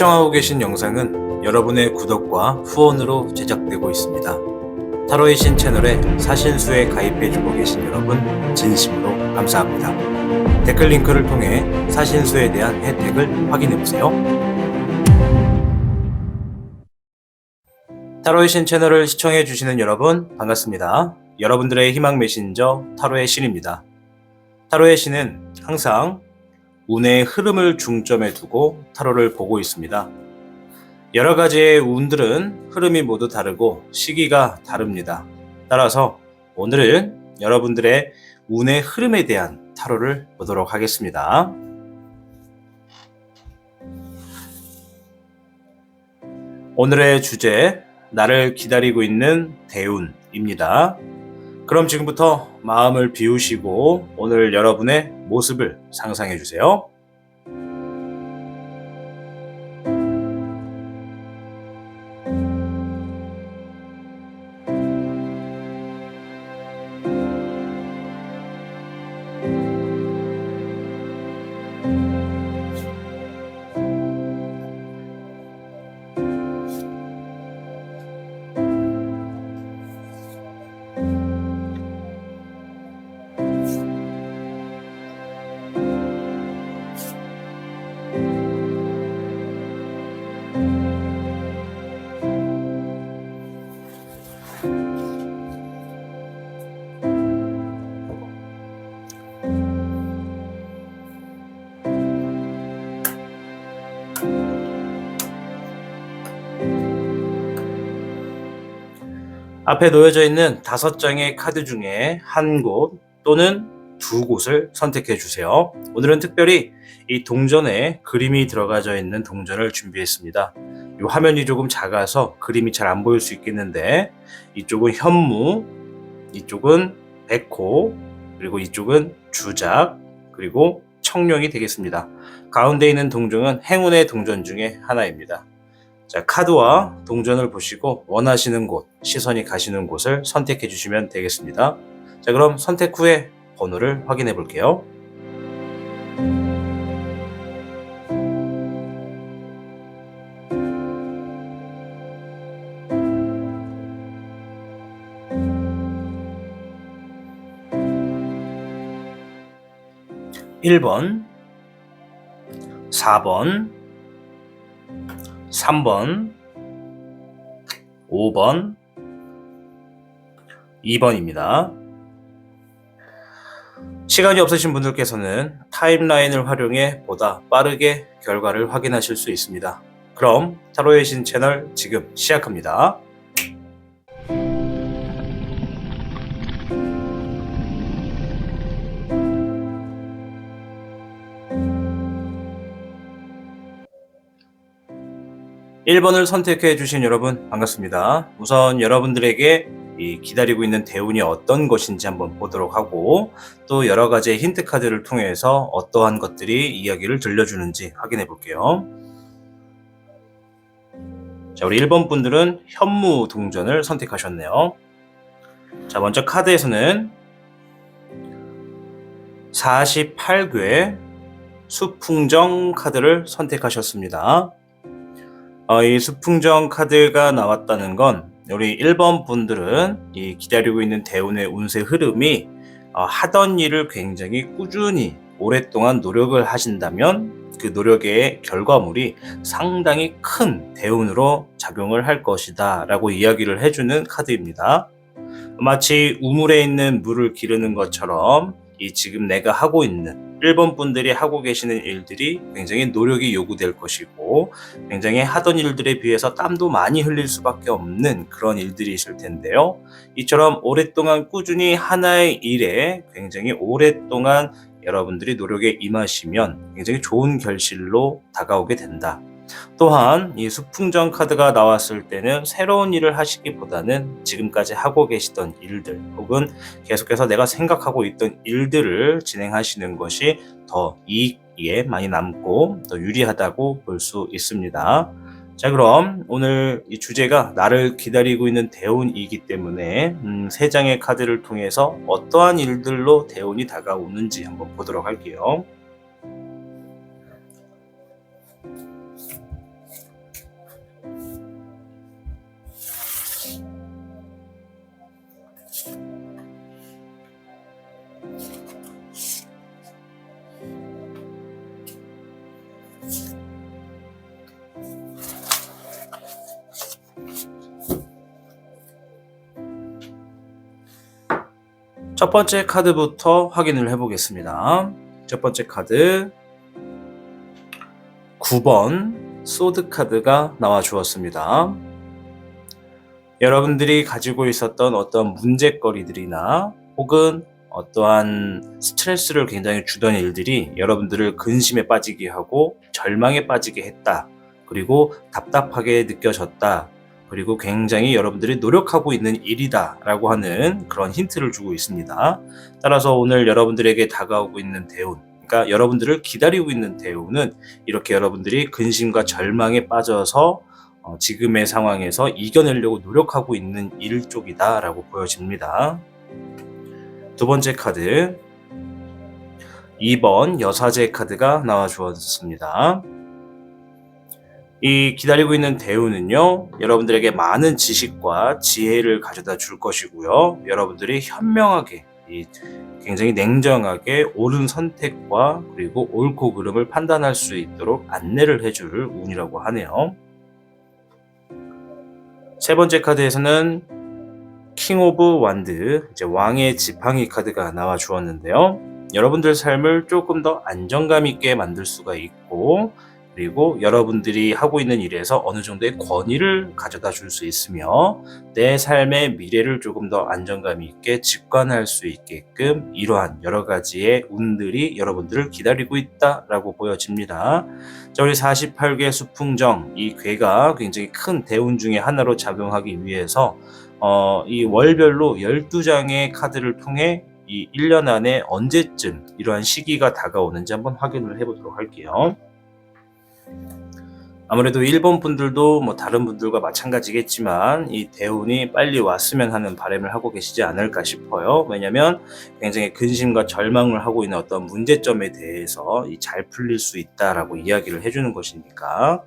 시청하고 계신 영상은 여러분의 구독과 후원으로 제작되고 있습니다. 타로의 신 채널에 사신수에 가입해주고 계신 여러분 진심으로 감사합니다. 댓글 링크를 통해 사신수에 대한 혜택을 확인해보세요. 타로의 신 채널을 시청해주시는 여러분 반갑습니다. 여러분들의 희망 메신저 타로의 신입니다. 타로의 신은 항상 운의 흐름을 중점에 두고 타로를 보고 있습니다. 여러 가지의 운들은 흐름이 모두 다르고 시기가 다릅니다. 따라서 오늘은 여러분들의 운의 흐름에 대한 타로를 보도록 하겠습니다. 오늘의 주제, 나를 기다리고 있는 대운입니다. 그럼 지금부터 마음을 비우시고 오늘 여러분의 모습을 상상해 주세요. 앞에 놓여져 있는 5장의 카드 중에 한 곳 또는 두 곳을 선택해 주세요. 오늘은 특별히 이 동전에 그림이 들어가져 있는 동전을 준비했습니다. 이 화면이 조금 작아서 그림이 잘 안 보일 수 있겠는데, 이쪽은 현무, 이쪽은 백호, 그리고 이쪽은 주작, 그리고 청룡이 되겠습니다. 가운데 있는 동전은 행운의 동전 중에 하나입니다. 자, 카드와 동전을 보시고 원하시는 곳, 시선이 가시는 곳을 선택해 주시면 되겠습니다. 자, 그럼 선택 후에 번호를 확인해 볼게요. (1번) (4번) (3번) (5번) (2번입니다) 시간이 없으신 분들께서는 타임라인을 활용해 보다 빠르게 결과를 확인하실 수 있습니다. 그럼 타로의 신 채널 지금 시작합니다. (1번을) 선택해 주신 여러분 반갑습니다. 우선 여러분들에게 기다리고 있는 대운이 어떤 것인지 한번 보도록 하고, 또 여러 가지의 힌트 카드를 통해서 어떠한 것들이 이야기를 들려주는지 확인해 볼게요. 자, 우리 1번 분들은 현무 동전을 선택하셨네요. 자, 먼저 카드에서는 48궤 수풍정 카드를 선택하셨습니다. 이 수풍정 카드가 나왔다는 건 우리 1번 분들은 이 기다리고 있는 대운의 운세 흐름이 하던 일을 굉장히 꾸준히 오랫동안 노력을 하신다면 그 노력의 결과물이 상당히 큰 대운으로 작용을 할 것이다 라고 이야기를 해주는 카드입니다. 마치 우물에 있는 물을 기르는 것처럼 이 지금 내가 하고 있는 1번 분들이 하고 계시는 일들이 굉장히 노력이 요구될 것이고, 굉장히 하던 일들에 비해서 땀도 많이 흘릴 수밖에 없는 그런 일들이 있을 텐데요. 이처럼 오랫동안 꾸준히 하나의 일에 굉장히 오랫동안 여러분들이 노력에 임하시면 굉장히 좋은 결실로 다가오게 된다. 또한 이 수풍정 카드가 나왔을 때는 새로운 일을 하시기보다는 지금까지 하고 계시던 일들, 혹은 계속해서 내가 생각하고 있던 일들을 진행하시는 것이 더 이익에 많이 남고 더 유리하다고 볼 수 있습니다. 자, 그럼 오늘 이 주제가 나를 기다리고 있는 대운이기 때문에 3장의 카드를 통해서 어떠한 일들로 대운이 다가오는지 한번 보도록 할게요. 첫 번째 카드부터 확인을 해보겠습니다. 첫 번째 카드 9번 소드 카드가 나와 주었습니다. 여러분들이 가지고 있었던 어떤 문제거리들이나 혹은 어떠한 스트레스를 굉장히 주던 일들이 여러분들을 근심에 빠지게 하고 절망에 빠지게 했다. 그리고 답답하게 느껴졌다. 그리고 굉장히 여러분들이 노력하고 있는 일이다 라고 하는 그런 힌트를 주고 있습니다. 따라서 오늘 여러분들에게 다가오고 있는 대운, 그러니까 여러분들을 기다리고 있는 대운은 이렇게 여러분들이 근심과 절망에 빠져서 지금의 상황에서 이겨내려고 노력하고 있는 일 쪽이다 라고 보여집니다. 두 번째 카드 2번 여사제 카드가 나와 주었습니다. 이 기다리고 있는 대운은요, 여러분들에게 많은 지식과 지혜를 가져다 줄 것이고요. 여러분들이 현명하게, 굉장히 냉정하게 옳은 선택과 그리고 옳고 그름을 판단할 수 있도록 안내를 해줄 운이라고 하네요. 세 번째 카드에서는 킹 오브 완드, 이제 왕의 지팡이 카드가 나와 주었는데요. 여러분들 삶을 조금 더 안정감 있게 만들 수가 있고, 그리고 여러분들이 하고 있는 일에서 어느 정도의 권위를 가져다 줄 수 있으며 내 삶의 미래를 조금 더 안정감 있게 직관할 수 있게끔 이러한 여러 가지의 운들이 여러분들을 기다리고 있다라고 보여집니다. 자, 우리 48개 수풍정, 이 괴가 굉장히 큰 대운 중에 하나로 작용하기 위해서 이 월별로 12장의 카드를 통해 이 1년 안에 언제쯤 이러한 시기가 다가오는지 한번 확인을 해보도록 할게요. 아무래도 1번 분들도 뭐 다른 분들과 마찬가지겠지만 이 대운이 빨리 왔으면 하는 바람을 하고 계시지 않을까 싶어요. 왜냐면 굉장히 근심과 절망을 하고 있는 어떤 문제점에 대해서 잘 풀릴 수 있다라고 이야기를 해주는 것이니까.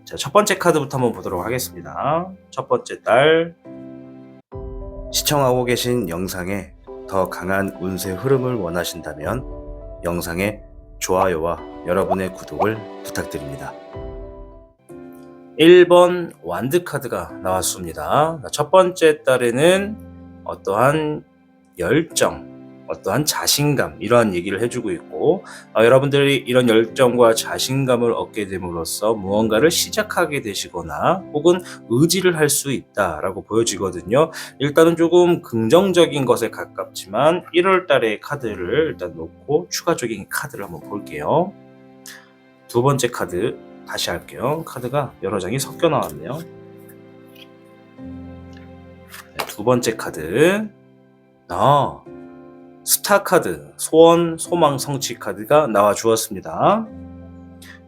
자, 첫 번째 카드부터 한번 보도록 하겠습니다. 첫 번째 달, 시청하고 계신 영상에 더 강한 운세 흐름을 원하신다면 영상에 좋아요와 여러분의 구독을 부탁드립니다. 1번 완드 카드가 나왔습니다. 첫 번째 달에는 어떠한 열정, 어떠한 자신감, 이러한 얘기를 해주고 있고, 여러분들이 이런 열정과 자신감을 얻게 됨으로써 무언가를 시작하게 되시거나 혹은 의지를 할 수 있다라고 보여지거든요. 일단은 조금 긍정적인 것에 가깝지만 1월 달의 카드를 일단 놓고 추가적인 카드를 한번 볼게요. 두 번째 카드 다시 할게요. 카드가 여러 장이 섞여 나왔네요. 두 번째 카드, 스타 카드, 소원, 소망, 성취 카드가 나와 주었습니다.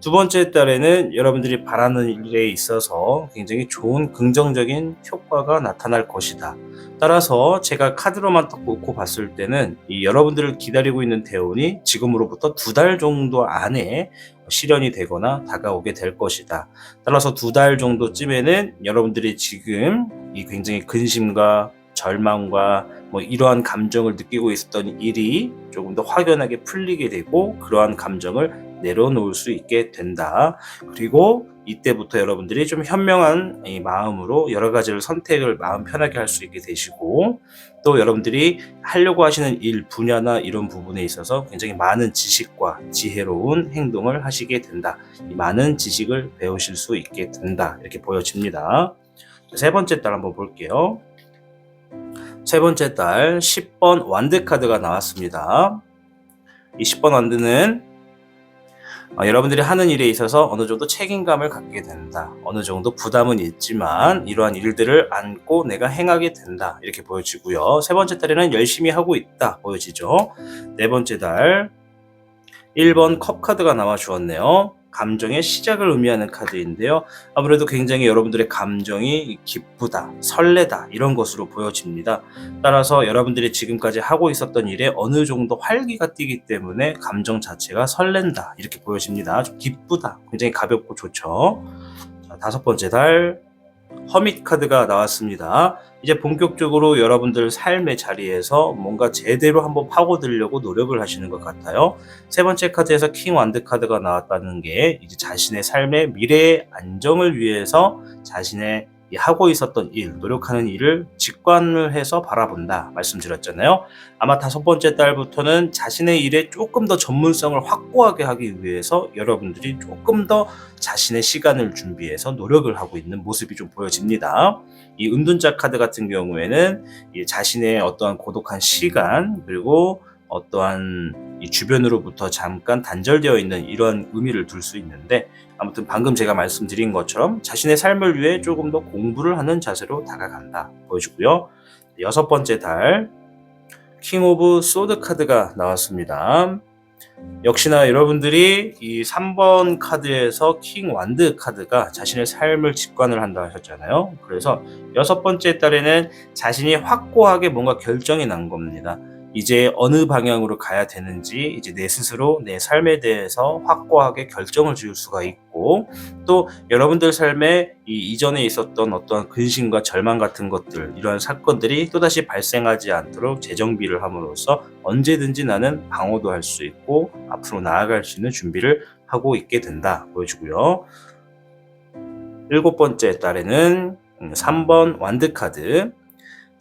두 번째 달에는 여러분들이 바라는 일에 있어서 굉장히 좋은 긍정적인 효과가 나타날 것이다. 따라서 제가 카드로만 딱 놓고 봤을 때는 이 여러분들을 기다리고 있는 대운이 지금으로부터 2달 정도 안에 실현이 되거나 다가오게 될 것이다. 따라서 2달 정도쯤에는 여러분들이 지금 이 굉장히 근심과 절망과 뭐 이러한 감정을 느끼고 있었던 일이 조금 더 확연하게 풀리게 되고 그러한 감정을 내려놓을 수 있게 된다. 그리고 이때부터 여러분들이 좀 현명한 이 마음으로 여러 가지를 선택을 마음 편하게 할 수 있게 되시고, 또 여러분들이 하려고 하시는 일 분야나 이런 부분에 있어서 굉장히 많은 지식과 지혜로운 행동을 하시게 된다. 이 많은 지식을 배우실 수 있게 된다. 이렇게 보여집니다. 세 번째 달 한번 볼게요. 세 번째 달 10번 완드 카드가 나왔습니다. 이 10번 완드는 여러분들이 하는 일에 있어서 어느 정도 책임감을 갖게 된다. 어느 정도 부담은 있지만 이러한 일들을 안고 내가 행하게 된다. 이렇게 보여지고요. 세 번째 달에는 열심히 하고 있다. 보여지죠. 네 번째 달 1번 컵 카드가 나와 주었네요. 감정의 시작을 의미하는 카드인데요. 아무래도 굉장히 여러분들의 감정이 기쁘다, 설레다 이런 것으로 보여집니다. 따라서 여러분들이 지금까지 하고 있었던 일에 어느 정도 활기가 띠기 때문에 감정 자체가 설렌다 이렇게 보여집니다. 좀 기쁘다, 굉장히 가볍고 좋죠. 자, 다섯 번째 달 허밋 카드가 나왔습니다. 이제 본격적으로 여러분들 삶의 자리에서 뭔가 제대로 한번 파고들려고 노력을 하시는 것 같아요. 세 번째 카드에서 킹 완드 카드가 나왔다는 게 이제 자신의 삶의 미래의 안정을 위해서 자신의 이 하고 있었던 일, 노력하는 일을 직관을 해서 바라본다 말씀드렸잖아요. 아마 5번째 달부터는 자신의 일에 조금 더 전문성을 확고하게 하기 위해서 여러분들이 조금 더 자신의 시간을 준비해서 노력을 하고 있는 모습이 좀 보여집니다. 이 은둔자 카드 같은 경우에는 이 자신의 어떠한 고독한 시간, 그리고 어떠한 이 주변으로부터 잠깐 단절되어 있는 이런 의미를 둘 수 있는데, 아무튼 방금 제가 말씀드린 것처럼 자신의 삶을 위해 조금 더 공부를 하는 자세로 다가간다 보여주고요. 6번째 달 킹 오브 소드 카드가 나왔습니다. 역시나 여러분들이 이 3번 카드에서 킹 완드 카드가 자신의 삶을 직관을 한다 하셨잖아요. 그래서 6번째 달에는 자신이 확고하게 뭔가 결정이 난 겁니다. 이제 어느 방향으로 가야 되는지 이제 내 스스로 내 삶에 대해서 확고하게 결정을 지을 수가 있고, 또 여러분들 삶에 이전에 있었던 어떤 근심과 절망 같은 것들, 이러한 사건들이 또다시 발생하지 않도록 재정비를 함으로써 언제든지 나는 방어도 할 수 있고 앞으로 나아갈 수 있는 준비를 하고 있게 된다 보여주고요. 7번째 달에는 3번 완드 카드.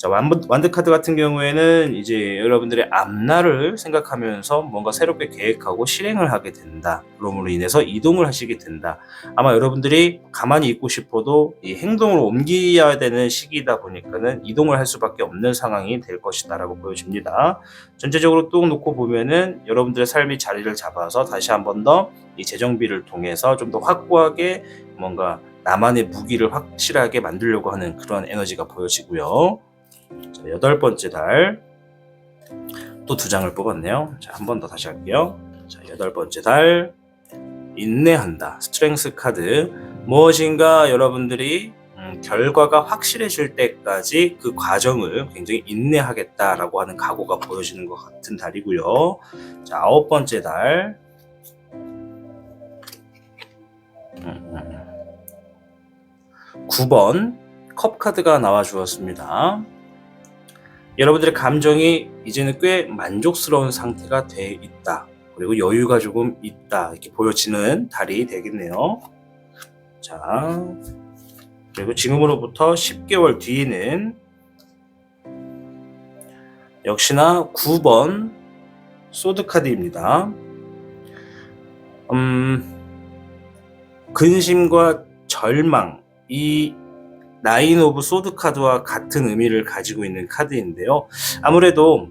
자, 완드 카드 같은 경우에는 이제 여러분들의 앞날을 생각하면서 뭔가 새롭게 계획하고 실행을 하게 된다. 그럼으로 인해서 이동을 하시게 된다. 아마 여러분들이 가만히 있고 싶어도 이 행동으로 옮겨야 되는 시기이다 보니까는 이동을 할 수밖에 없는 상황이 될 것이다라고 보여집니다. 전체적으로 뚝 놓고 보면은 여러분들의 삶이 자리를 잡아서 다시 한 번 더 이 재정비를 통해서 좀 더 확고하게 뭔가 나만의 무기를 확실하게 만들려고 하는 그런 에너지가 보여지고요. 자, 8번째 달 또 2장을 뽑았네요. 자, 한 번 더 다시 할게요. 자, 8번째 달 인내한다. 스트렝스 카드. 무엇인가 여러분들이 결과가 확실해질 때까지 그 과정을 굉장히 인내하겠다라고 하는 각오가 보여지는 것 같은 달이고요. 자, 9번째 달 9번 컵 카드가 나와 주었습니다. 여러분들의 감정이 이제는 꽤 만족스러운 상태가 돼 있다. 그리고 여유가 조금 있다. 이렇게 보여지는 달이 되겠네요. 자, 그리고 지금으로부터 10개월 뒤에는 역시나 9번 소드 카드입니다. 근심과 절망, 이 나인 오브 소드 카드와 같은 의미를 가지고 있는 카드인데요. 아무래도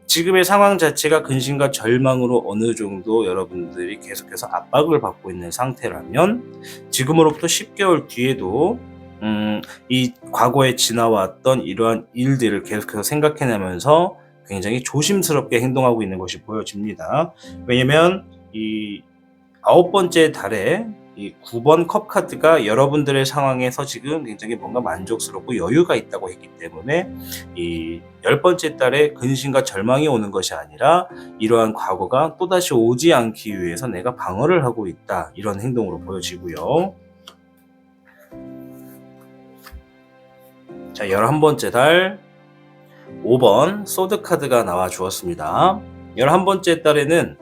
지금의 상황 자체가 근심과 절망으로 어느 정도 여러분들이 계속해서 압박을 받고 있는 상태라면, 지금으로부터 10개월 뒤에도 이 과거에 지나왔던 이러한 일들을 계속해서 생각해내면서 굉장히 조심스럽게 행동하고 있는 것이 보여집니다. 왜냐면 이 9번째 달에 이 9번 컵 카드가 여러분들의 상황에서 지금 굉장히 뭔가 만족스럽고 여유가 있다고 했기 때문에 이 10번째 달에 근심과 절망이 오는 것이 아니라 이러한 과거가 또다시 오지 않기 위해서 내가 방어를 하고 있다, 이런 행동으로 보여지고요. 자, 11번째 달 5번 소드 카드가 나와 주었습니다. 11번째 달에는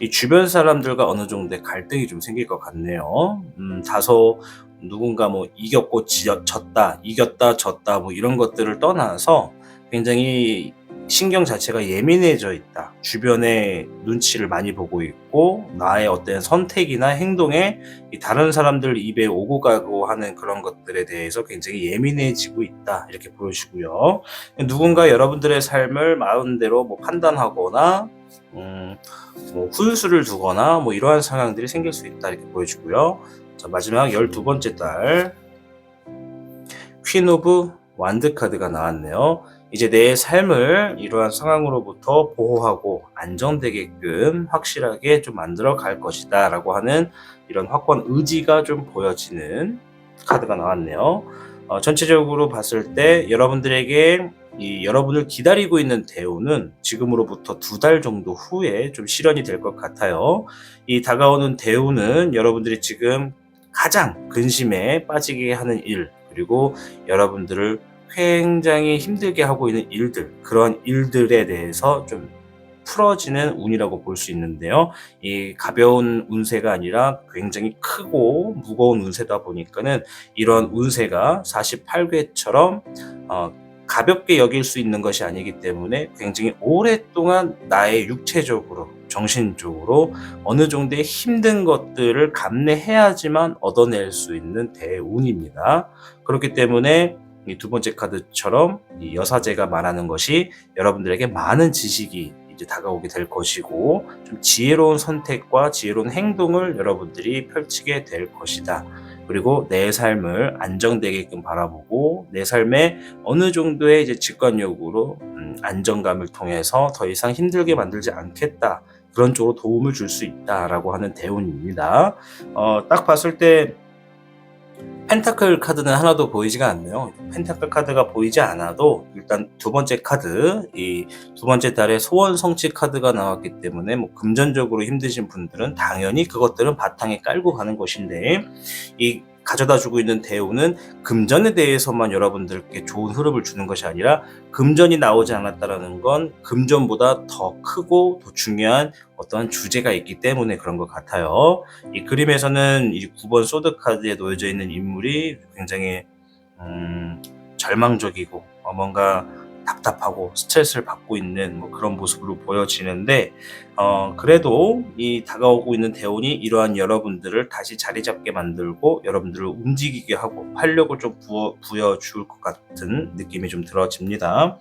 이 주변 사람들과 어느 정도의 갈등이 좀 생길 것 같네요. 다소 누군가 뭐 이겼고 졌다, 이겼다, 졌다, 뭐 이런 것들을 떠나서 굉장히 신경 자체가 예민해져 있다. 주변의 눈치를 많이 보고 있고, 나의 어떤 선택이나 행동에 다른 사람들 입에 오고 가고 하는 그런 것들에 대해서 굉장히 예민해지고 있다, 이렇게 보여주고요. 누군가 여러분들의 삶을 마음대로 뭐 판단하거나 뭐 훈수를 두거나 뭐 이러한 상황들이 생길 수 있다, 이렇게 보여주고요. 자, 마지막 12번째 달 퀸 오브 완드 카드가 나왔네요. 이제 내 삶을 이러한 상황으로부터 보호하고 안정되게끔 확실하게 좀 만들어 갈 것이다 라고 하는 이런 확고한 의지가 좀 보여지는 카드가 나왔네요. 전체적으로 봤을 때 여러분들에게 여러분을 기다리고 있는 대우는 지금으로부터 2달 정도 후에 좀 실현이 될 것 같아요. 이 다가오는 대우는 여러분들이 지금 가장 근심에 빠지게 하는 일, 그리고 여러분들을 굉장히 힘들게 하고 있는 일들, 그런 일들에 대해서 좀 풀어지는 운이라고 볼 수 있는데요. 이 가벼운 운세가 아니라 굉장히 크고 무거운 운세다 보니까는 이런 운세가 48괴처럼 가볍게 여길 수 있는 것이 아니기 때문에 굉장히 오랫동안 나의 육체적으로, 정신적으로 어느 정도의 힘든 것들을 감내해야지만 얻어낼 수 있는 대운입니다. 그렇기 때문에 이 두 번째 카드처럼 이 여사제가 말하는 것이 여러분들에게 많은 지식이 이제 다가오게 될 것이고, 좀 지혜로운 선택과 지혜로운 행동을 여러분들이 펼치게 될 것이다. 그리고 내 삶을 안정되게끔 바라보고 내 삶에 어느 정도의 이제 직관력으로 안정감을 통해서 더 이상 힘들게 만들지 않겠다, 그런 쪽으로 도움을 줄 수 있다라고 하는 대운입니다. 딱 봤을 때 펜타클 카드는 하나도 보이지가 않네요. 펜타클 카드가 보이지 않아도 일단 두 번째 카드, 이 두 번째 달에 소원 성취 카드가 나왔기 때문에 뭐 금전적으로 힘드신 분들은 당연히 그것들은 바탕에 깔고 가는 것인데, 이 가져다 주고 있는 대우는 금전에 대해서만 여러분들께 좋은 흐름을 주는 것이 아니라, 금전이 나오지 않았다라는 건 금전보다 더 크고 더 중요한 어떠한 주제가 있기 때문에 그런 것 같아요. 이 그림에서는 이 9번 소드 카드에 놓여져 있는 인물이 굉장히 절망적이고 뭔가 답답하고 스트레스를 받고 있는 뭐 그런 모습으로 보여지는데, 그래도 이 다가오고 있는 대운이 이러한 여러분들을 다시 자리 잡게 만들고 여러분들을 움직이게 하고 활력을 좀 부여줄 것 같은 느낌이 좀 들어집니다.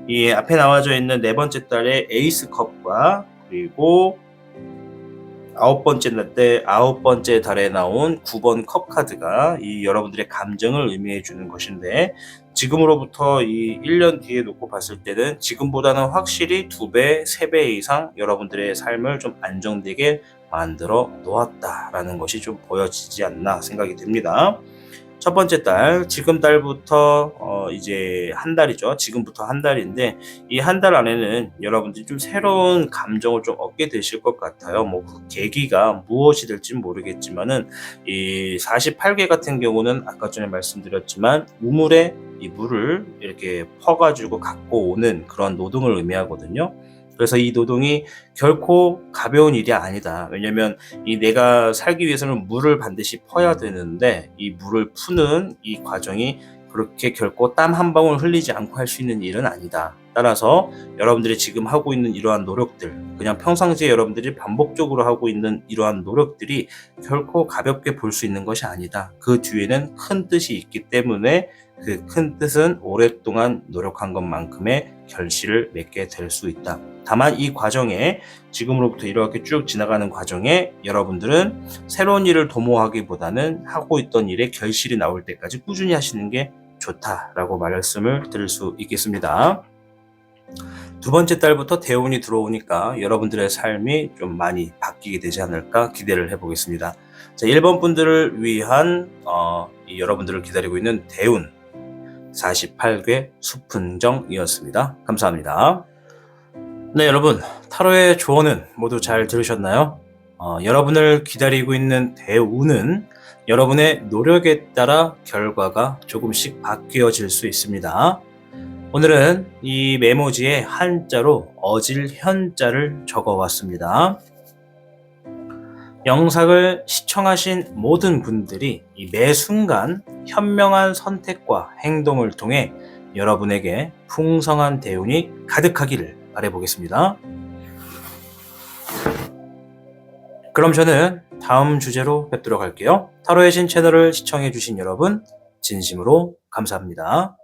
이 앞에 나와져 있는 네 번째 달의 에이스 컵과 그리고 아홉 번째 달에 나온 9번 컵 카드가 이 여러분들의 감정을 의미해 주는 것인데, 지금으로부터 이 1년 뒤에 놓고 봤을 때는 지금보다는 확실히 2배, 3배 이상 여러분들의 삶을 좀 안정되게 만들어 놓았다라는 것이 좀 보여지지 않나 생각이 됩니다. 첫 번째 달, 지금 달부터 이제 한 달이죠. 지금부터 한 달인데, 이 한 달 안에는 여러분들이 좀 새로운 감정을 좀 얻게 되실 것 같아요. 뭐 그 계기가 무엇이 될지는 모르겠지만은, 이 48개 같은 경우는 아까 전에 말씀드렸지만 우물에 이 물을 이렇게 퍼가지고 갖고 오는 그런 노동을 의미하거든요. 그래서 이 노동이 결코 가벼운 일이 아니다. 왜냐면 이 내가 살기 위해서는 물을 반드시 퍼야 되는데, 이 물을 푸는 이 과정이 그렇게 결코 땀 한 방울 흘리지 않고 할 수 있는 일은 아니다. 따라서 여러분들이 지금 하고 있는 이러한 노력들, 그냥 평상시에 여러분들이 반복적으로 하고 있는 이러한 노력들이 결코 가볍게 볼 수 있는 것이 아니다. 그 뒤에는 큰 뜻이 있기 때문에 그 큰 뜻은 오랫동안 노력한 것만큼의 결실을 맺게 될 수 있다. 다만 이 과정에, 지금으로부터 이렇게 쭉 지나가는 과정에 여러분들은 새로운 일을 도모하기보다는 하고 있던 일에 결실이 나올 때까지 꾸준히 하시는 게 좋다라고 말씀을 드릴 수 있겠습니다. 두 번째 달부터 대운이 들어오니까 여러분들의 삶이 좀 많이 바뀌게 되지 않을까 기대를 해보겠습니다. 자, 1번 분들을 위한 여러분들을 기다리고 있는 대운 48괴 수풍정이었습니다. 감사합니다. 네, 여러분, 타로의 조언은 모두 잘 들으셨나요? 여러분을 기다리고 있는 대운은 여러분의 노력에 따라 결과가 조금씩 바뀌어질 수 있습니다. 오늘은 이 메모지에 한자로 어질현자를 적어왔습니다. 영상을 시청하신 모든 분들이 이 매 순간 현명한 선택과 행동을 통해 여러분에게 풍성한 대운이 가득하기를 바라보겠습니다. 그럼 저는 다음 주제로 뵙도록 할게요. 타로의 신 채널을 시청해주신 여러분 진심으로 감사합니다.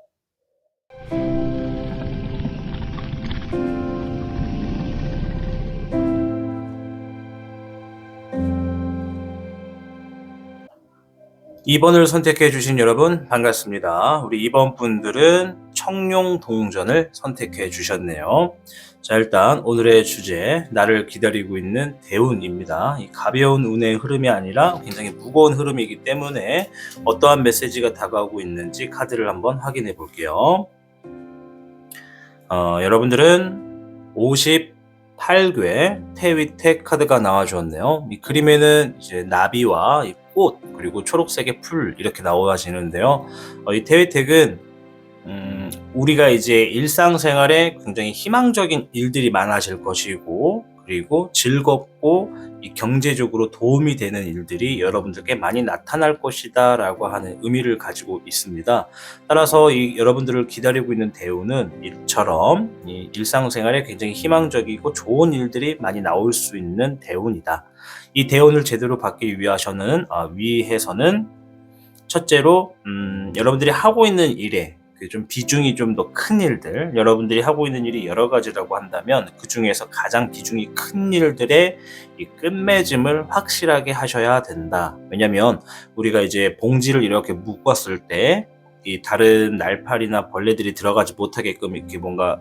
(2번을) 선택해 주신 여러분 반갑습니다. 우리 2번 분들은 청룡동전을 선택해 주셨네요. 자, 일단 오늘의 주제, 나를 기다리고 있는 대운입니다. 이 가벼운 운의 흐름이 아니라 굉장히 무거운 흐름이기 때문에 어떠한 메시지가 다가오고 있는지 카드를 한번 확인해 볼게요. 여러분들은 58괴 태위택 카드가 나와주었네요. 이 그림에는 이제 나비와 이 꽃, 그리고 초록색의 풀 이렇게 나와지는데요. 이 태위택은 우리가 이제 일상생활에 굉장히 희망적인 일들이 많아질 것이고, 그리고 즐겁고 이 경제적으로 도움이 되는 일들이 여러분들께 많이 나타날 것이다라고 하는 의미를 가지고 있습니다. 따라서 이 여러분들을 기다리고 있는 대우는 이처럼 이 일상생활에 굉장히 희망적이고 좋은 일들이 많이 나올 수 있는 대운이다. 이 대운을 제대로 받기 위해서는 첫째로 여러분들이 하고 있는 일에 그 좀 비중이 좀 더 큰 일들, 여러분들이 하고 있는 일이 여러 가지라고 한다면 그중에서 가장 비중이 큰 일들의 이 끝맺음을 확실하게 하셔야 된다. 왜냐면 우리가 이제 봉지를 이렇게 묶었을 때 이 다른 날파리나 벌레들이 들어가지 못하게끔 이렇게 뭔가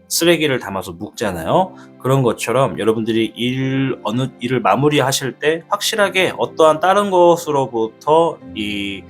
쓰레기를 담아서 묶잖아요. 그런 것처럼 여러분들이 어느 일을 마무리하실 때 확실하게 어떠한 다른 것으로부터 이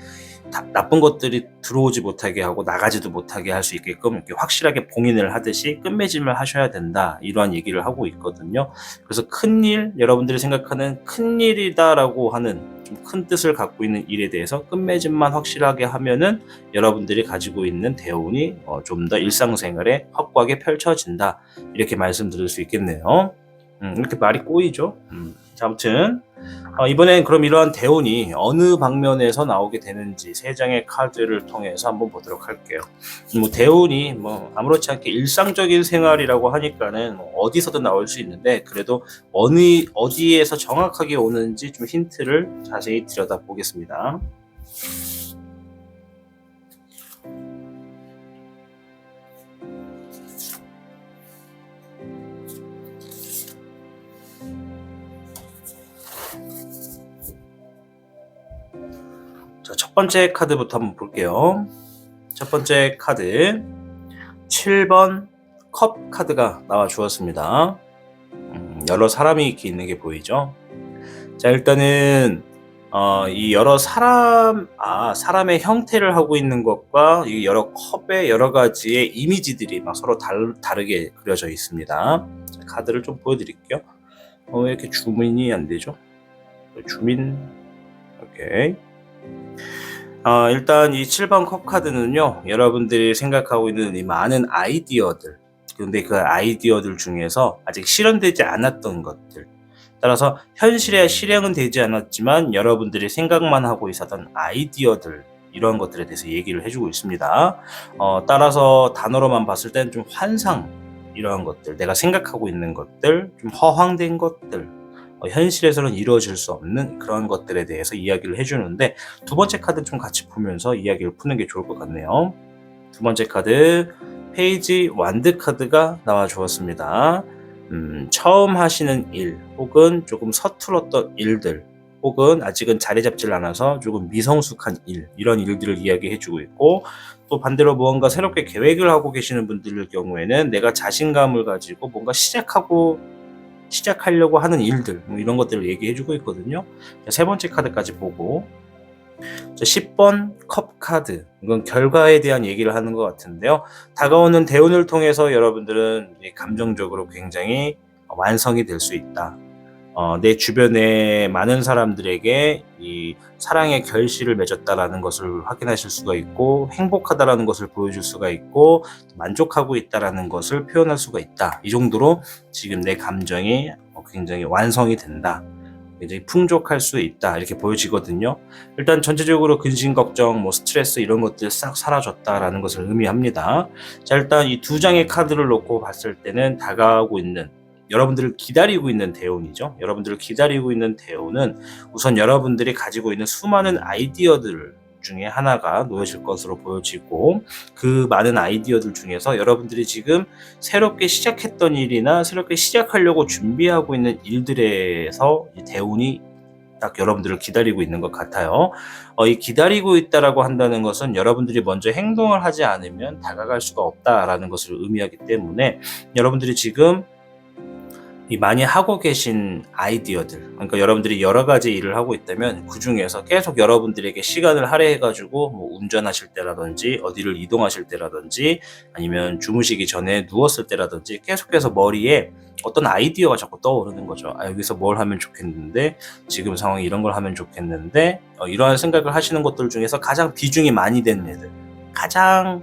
나쁜 것들이 들어오지 못하게 하고 나가지도 못하게 할 수 있게끔 이렇게 확실하게 봉인을 하듯이 끝맺음을 하셔야 된다. 이러한 얘기를 하고 있거든요. 그래서 큰일, 여러분들이 생각하는 큰일이다라고 하는 좀 큰 뜻을 갖고 있는 일에 대해서 끝맺음만 확실하게 하면은 여러분들이 가지고 있는 대운이 좀 더 일상생활에 확고하게 펼쳐진다. 이렇게 말씀드릴 수 있겠네요. 이렇게 말이 꼬이죠. 자, 아무튼 이번엔 그럼 이러한 대운이 어느 방면에서 나오게 되는지 세 장의 카드를 통해서 한번 보도록 할게요. 대운이 아무렇지 않게 일상적인 생활이라고 하니까는 어디서든 나올 수 있는데, 그래도 어디에서 정확하게 오는지 좀 힌트를 자세히 들여다보겠습니다. 자, 첫 번째 카드부터 한번 볼게요. 첫 번째 카드 7번 컵 카드가 나와 주었습니다. 여러 사람이 이렇게 있는 게 보이죠. 자, 일단은 이 여러 사람의 형태를 하고 있는 것과 이 여러 컵의 여러 가지의 이미지들이 막 서로 다르게 그려져 있습니다. 자, 카드를 좀 보여드릴게요. 왜 이렇게 줌인이 안 되죠? 줌인. 오케이. 일단 이 7번 컵 카드는요, 여러분들이 생각하고 있는 이 많은 아이디어들, 근데 그 아이디어들 중에서 아직 실현되지 않았던 것들, 따라서 현실에 실행은 되지 않았지만 여러분들이 생각만 하고 있었던 아이디어들, 이런 것들에 대해서 얘기를 해주고 있습니다. 따라서 단어로만 봤을 때는 좀 환상, 이러한 것들, 내가 생각하고 있는 것들, 좀 허황된 것들, 현실에서는 이루어질 수 없는 그런 것들에 대해서 이야기를 해주는데, 두 번째 카드 좀 같이 보면서 이야기를 푸는 게 좋을 것 같네요. 두 번째 카드 페이지 완드 카드가 나와 주었습니다. 처음 하시는 일, 혹은 조금 서툴었던 일들, 혹은 아직은 자리 잡질 않아서 조금 미성숙한 일, 이런 일들을 이야기해주고 있고, 또 반대로 무언가 새롭게 계획을 하고 계시는 분들의 경우에는 내가 자신감을 가지고 뭔가 시작하려고 하는 일들, 이런 것들을 얘기해주고 있거든요. 자, 세 번째 카드까지 보고, 자, 10번 컵 카드, 이건 결과에 대한 얘기를 하는 것 같은데요. 다가오는 대운을 통해서 여러분들은 감정적으로 굉장히 완성이 될 수 있다. 내 주변에 많은 사람들에게 이 사랑의 결실을 맺었다라는 것을 확인하실 수가 있고, 행복하다라는 것을 보여줄 수가 있고, 만족하고 있다라는 것을 표현할 수가 있다. 이 정도로 지금 내 감정이 굉장히 완성이 된다, 굉장히 풍족할 수 있다, 이렇게 보여지거든요. 일단 전체적으로 근심 걱정, 스트레스 이런 것들 싹 사라졌다라는 것을 의미합니다. 자, 일단 이 두 장의 카드를 놓고 봤을 때는 다가오고 있는, 여러분들을 기다리고 있는 대운이죠. 여러분들을 기다리고 있는 대운은 우선 여러분들이 가지고 있는 수많은 아이디어들 중에 하나가 놓여질 것으로 보여지고, 그 많은 아이디어들 중에서 여러분들이 지금 새롭게 시작했던 일이나 새롭게 시작하려고 준비하고 있는 일들에서 이 대운이 딱 여러분들을 기다리고 있는 것 같아요. 이 기다리고 있다라고 한다는 것은 여러분들이 먼저 행동을 하지 않으면 다가갈 수가 없다라는 것을 의미하기 때문에, 여러분들이 지금 이 많이 하고 계신 아이디어들, 그러니까 여러분들이 여러 가지 일을 하고 있다면 그 중에서 계속 여러분들에게 시간을 할애해가지고 운전하실 때라든지 어디를 이동하실 때라든지 아니면 주무시기 전에 누웠을 때라든지 계속해서 머리에 어떤 아이디어가 자꾸 떠오르는 거죠. 여기서 뭘 하면 좋겠는데, 지금 상황이 이런 걸 하면 좋겠는데, 이러한 생각을 하시는 것들 중에서 가장 비중이 많이 되는 애들, 가장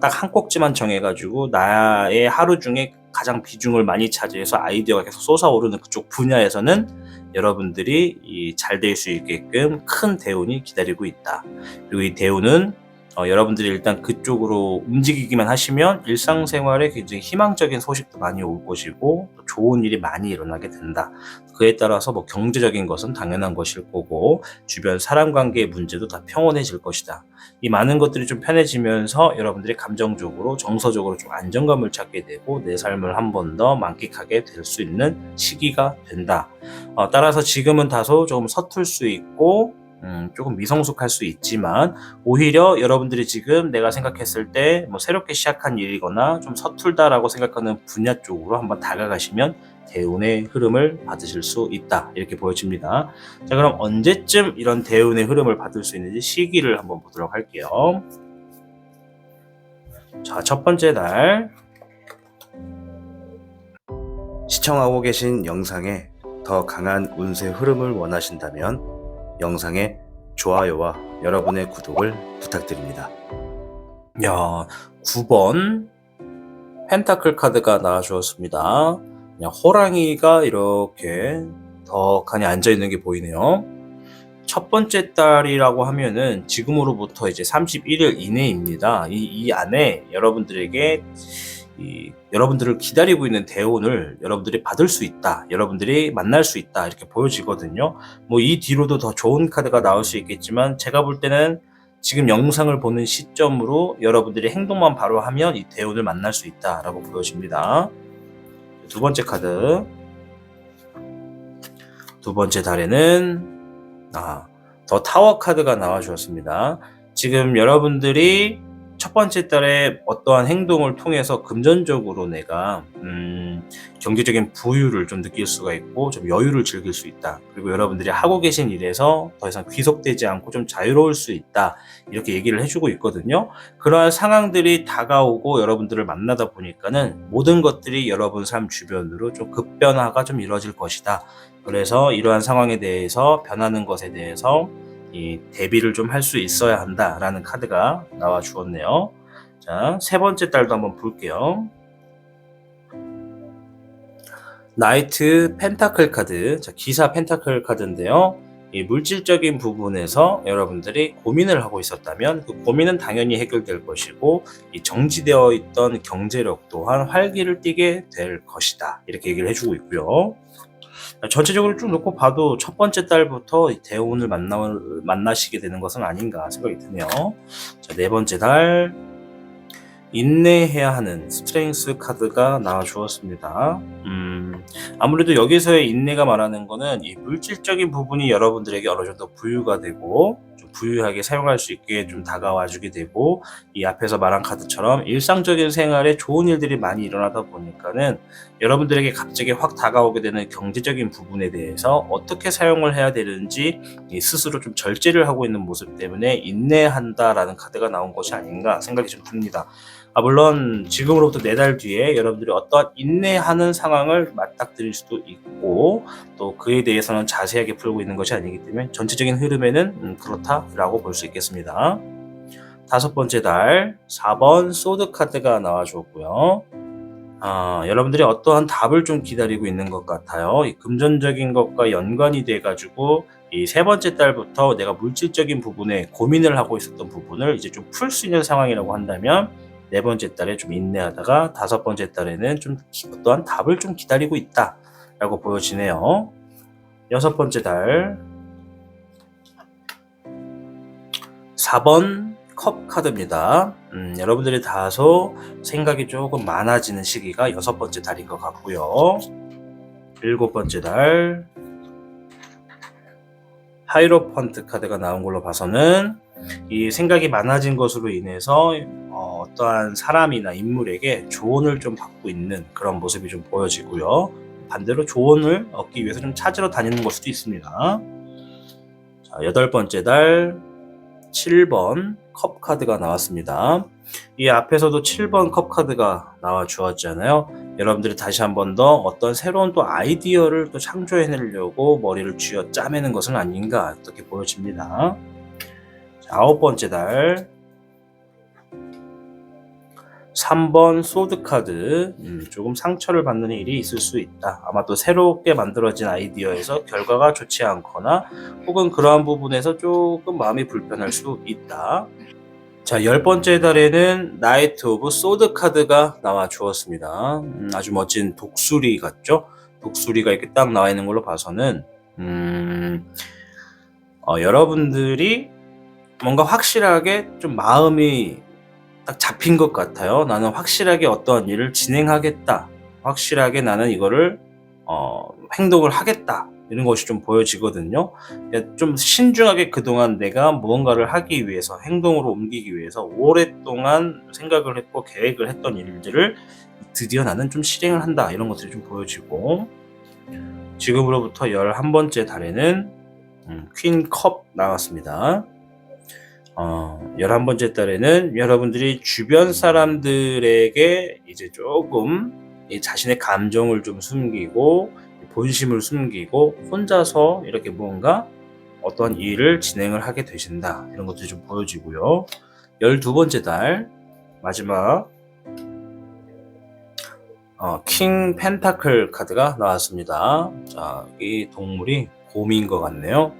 딱 한 꼭지만 정해가지고 나의 하루 중에 가장 비중을 많이 차지해서 아이디어가 계속 솟아오르는 그쪽 분야에서는 여러분들이 잘 될 수 있게끔 큰 대운이 기다리고 있다. 그리고 이 대운은 여러분들이 일단 그쪽으로 움직이기만 하시면 일상생활에 굉장히 희망적인 소식도 많이 올 것이고 또 좋은 일이 많이 일어나게 된다. 그에 따라서 뭐 경제적인 것은 당연한 것일 거고 주변 사람 관계의 문제도 다 평온해질 것이다. 이 많은 것들이 좀 편해지면서 여러분들이 감정적으로 정서적으로 좀 안정감을 찾게 되고 내 삶을 한 번 더 만끽하게 될 수 있는 시기가 된다. 따라서 지금은 다소 조금 서툴 수 있고 조금 미성숙할 수 있지만 오히려 여러분들이 지금 내가 생각했을 때 뭐 새롭게 시작한 일이거나 좀 서툴다라고 생각하는 분야 쪽으로 한번 다가가시면 대운의 흐름을 받으실 수 있다. 이렇게 보여집니다. 자, 그럼 언제쯤 이런 대운의 흐름을 받을 수 있는지 시기를 한번 보도록 할게요. 자, 첫 번째 날 시청하고 계신 영상에 더 강한 운세 흐름을 원하신다면 영상에 좋아요와 여러분의 구독을 부탁드립니다. 9번 펜타클 카드가 나와주었습니다. 그냥 호랑이가 이렇게 덕하니 앉아있는 게 보이네요. 첫 번째 달이라고 하면은 지금으로부터 이제 31일 이내입니다. 이 안에 여러분들에게 여러분들을 기다리고 있는 대운을 여러분들이 받을 수 있다. 여러분들이 만날 수 있다. 이렇게 보여지거든요. 뭐 이 뒤로도 더 좋은 카드가 나올 수 있겠지만 제가 볼 때는 지금 영상을 보는 시점으로 여러분들이 행동만 바로 하면 이 대운을 만날 수 있다라고 보여집니다. 두 번째 카드. 두 번째 달에는 더 타워 카드가 나와 주었습니다. 지금 여러분들이 첫 번째 달에 어떠한 행동을 통해서 금전적으로 내가 경제적인 부유를 좀 느낄 수가 있고 좀 여유를 즐길 수 있다. 그리고 여러분들이 하고 계신 일에서 더 이상 귀속되지 않고 좀 자유로울 수 있다. 이렇게 얘기를 해주고 있거든요. 그러한 상황들이 다가오고 여러분들을 만나다 보니까는 모든 것들이 여러분 삶 주변으로 좀 급변화가 좀 이루어질 것이다. 그래서 이러한 상황에 대해서 변하는 것에 대해서 이 대비를 좀 할 수 있어야 한다라는 카드가 나와 주었네요. 자, 세 번째 달도 한번 볼게요. 나이트 펜타클 카드, 자, 기사 펜타클 카드인데요. 이 물질적인 부분에서 여러분들이 고민을 하고 있었다면 그 고민은 당연히 해결될 것이고 이 정지되어 있던 경제력 또한 활기를 띠게 될 것이다. 이렇게 얘기를 해주고 있고요. 전체적으로 쭉 놓고 봐도 첫 번째 달부터 대운을 만나시게 되는 것은 아닌가 생각이 드네요. 자, 네 번째 달 인내해야 하는 스트렝스 카드가 나와 주었습니다. 아무래도 여기서의 인내가 말하는 거는 이 물질적인 부분이 여러분들에게 어느 정도 부유가 되고 좀 부유하게 사용할 수 있게 좀 다가와 주게 되고 이 앞에서 말한 카드처럼 일상적인 생활에 좋은 일들이 많이 일어나다 보니까는 여러분들에게 갑자기 확 다가오게 되는 경제적인 부분에 대해서 어떻게 사용을 해야 되는지 스스로 좀 절제를 하고 있는 모습 때문에 인내한다라는 카드가 나온 것이 아닌가 생각이 좀 듭니다. 물론 지금으로부터 4달 뒤에 여러분들이 어떠한 인내하는 상황을 맞닥뜨릴 수도 있고 또 그에 대해서는 자세하게 풀고 있는 것이 아니기 때문에 전체적인 흐름에는 그렇다라고 볼 수 있겠습니다. 다섯 번째 달 4번 소드 카드가 나와 주었고요. 여러분들이 어떠한 답을 좀 기다리고 있는 것 같아요. 이 금전적인 것과 연관이 돼가지고 이 세 번째 달부터 내가 물질적인 부분에 고민을 하고 있었던 부분을 이제 좀 풀 수 있는 상황이라고 한다면 네 번째 달에 좀 인내하다가 다섯 번째 달에는 좀 어떠한 답을 좀 기다리고 있다라고 보여지네요. 여섯 번째 달 4번 컵 카드입니다. 여러분들이 다소 생각이 조금 많아지는 시기가 여섯 번째 달인 것 같고요. 일곱 번째 달 하이로펀트 카드가 나온 걸로 봐서는 이 생각이 많아진 것으로 인해서 어떠한 사람이나 인물에게 조언을 좀 받고 있는 그런 모습이 좀 보여지고요. 반대로 조언을 얻기 위해서 좀 찾으러 다니는 걸 수도 있습니다. 자, 여덟 번째 달 7번 컵 카드가 나왔습니다. 이 앞에서도 7번 컵 카드가 나와 주었잖아요. 여러분들이 다시 한 번 더 어떤 새로운 또 아이디어를 또 창조해내려고 머리를 쥐어 짜매는 것은 아닌가 이렇게 보여집니다. 자, 아홉 번째 달 3번 소드 카드, 조금 상처를 받는 일이 있을 수 있다. 아마 또 새롭게 만들어진 아이디어에서 결과가 좋지 않거나 혹은 그러한 부분에서 조금 마음이 불편할 수 있다. 자, 10번째 달에는 나이트 오브 소드 카드가 나와 주었습니다. 아주 멋진 독수리 같죠? 독수리가 이렇게 딱 나와 있는 걸로 봐서는 여러분들이 뭔가 확실하게 좀 마음이 딱 잡힌 것 같아요. 나는 확실하게 어떠한 일을 진행하겠다. 확실하게 나는 이거를 행동을 하겠다. 이런 것이 좀 보여지거든요. 좀 신중하게 그동안 내가 무언가를 하기 위해서 행동으로 옮기기 위해서 오랫동안 생각을 했고 계획을 했던 일들을 드디어 나는 좀 실행을 한다. 이런 것들이 좀 보여지고, 지금으로부터 11번째 달에는 퀸 컵 나왔습니다. 11번째 달에는 여러분들이 주변 사람들에게 이제 조금 자신의 감정을 좀 숨기고 본심을 숨기고 혼자서 이렇게 뭔가 어떠한 일을 진행을 하게 되신다. 이런 것들이 좀 보여지고요. 12번째 달 마지막 킹 펜타클 카드가 나왔습니다. 자, 이 동물이 곰인 것 같네요.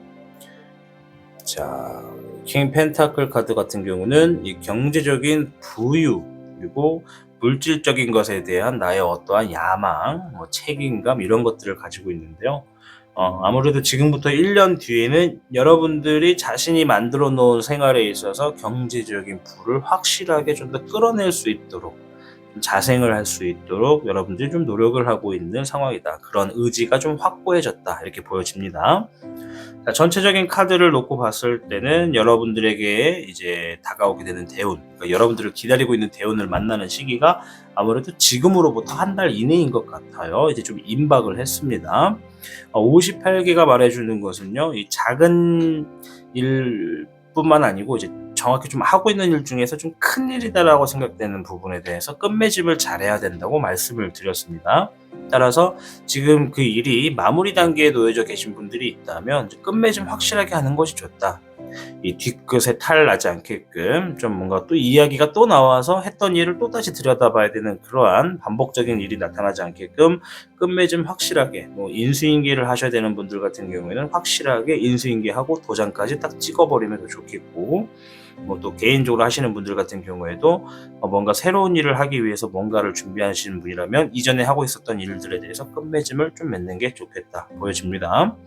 자, 킹 펜타클 카드 같은 경우는 이 경제적인 부유 그리고 물질적인 것에 대한 나의 어떠한 야망, 책임감 이런 것들을 가지고 있는데요. 아무래도 지금부터 1년 뒤에는 여러분들이 자신이 만들어 놓은 생활에 있어서 경제적인 부를 확실하게 좀 더 끌어낼 수 있도록, 자생을 할 수 있도록 여러분들이 좀 노력을 하고 있는 상황이다. 그런 의지가 좀 확고해졌다. 이렇게 보여집니다. 자, 전체적인 카드를 놓고 봤을 때는 여러분들에게 이제 다가오게 되는 대운, 그러니까 여러분들을 기다리고 있는 대운을 만나는 시기가 아무래도 지금으로부터 한 달 이내인 것 같아요. 이제 좀 임박을 했습니다. 58개가 말해주는 것은요, 이 작은 일뿐만 아니고 이제 정확히 좀 하고 있는 일 중에서 좀 큰 일이다라고 생각되는 부분에 대해서 끝맺음을 잘해야 된다고 말씀을 드렸습니다. 따라서 지금 그 일이 마무리 단계에 놓여져 계신 분들이 있다면 끝맺음 확실하게 하는 것이 좋다. 이 뒤끝에 탈 나지 않게끔 좀 뭔가 또 이야기가 또 나와서 했던 일을 또 다시 들여다봐야 되는 그러한 반복적인 일이 나타나지 않게끔 끝맺음 확실하게, 인수인계를 하셔야 되는 분들 같은 경우에는 확실하게 인수인계하고 도장까지 딱 찍어버리면 더 좋겠고, 또 개인적으로 하시는 분들 같은 경우에도 뭔가 새로운 일을 하기 위해서 뭔가를 준비하시는 분이라면 이전에 하고 있었던 일들에 대해서 끝맺음을 좀 맺는 게 좋겠다 보여집니다.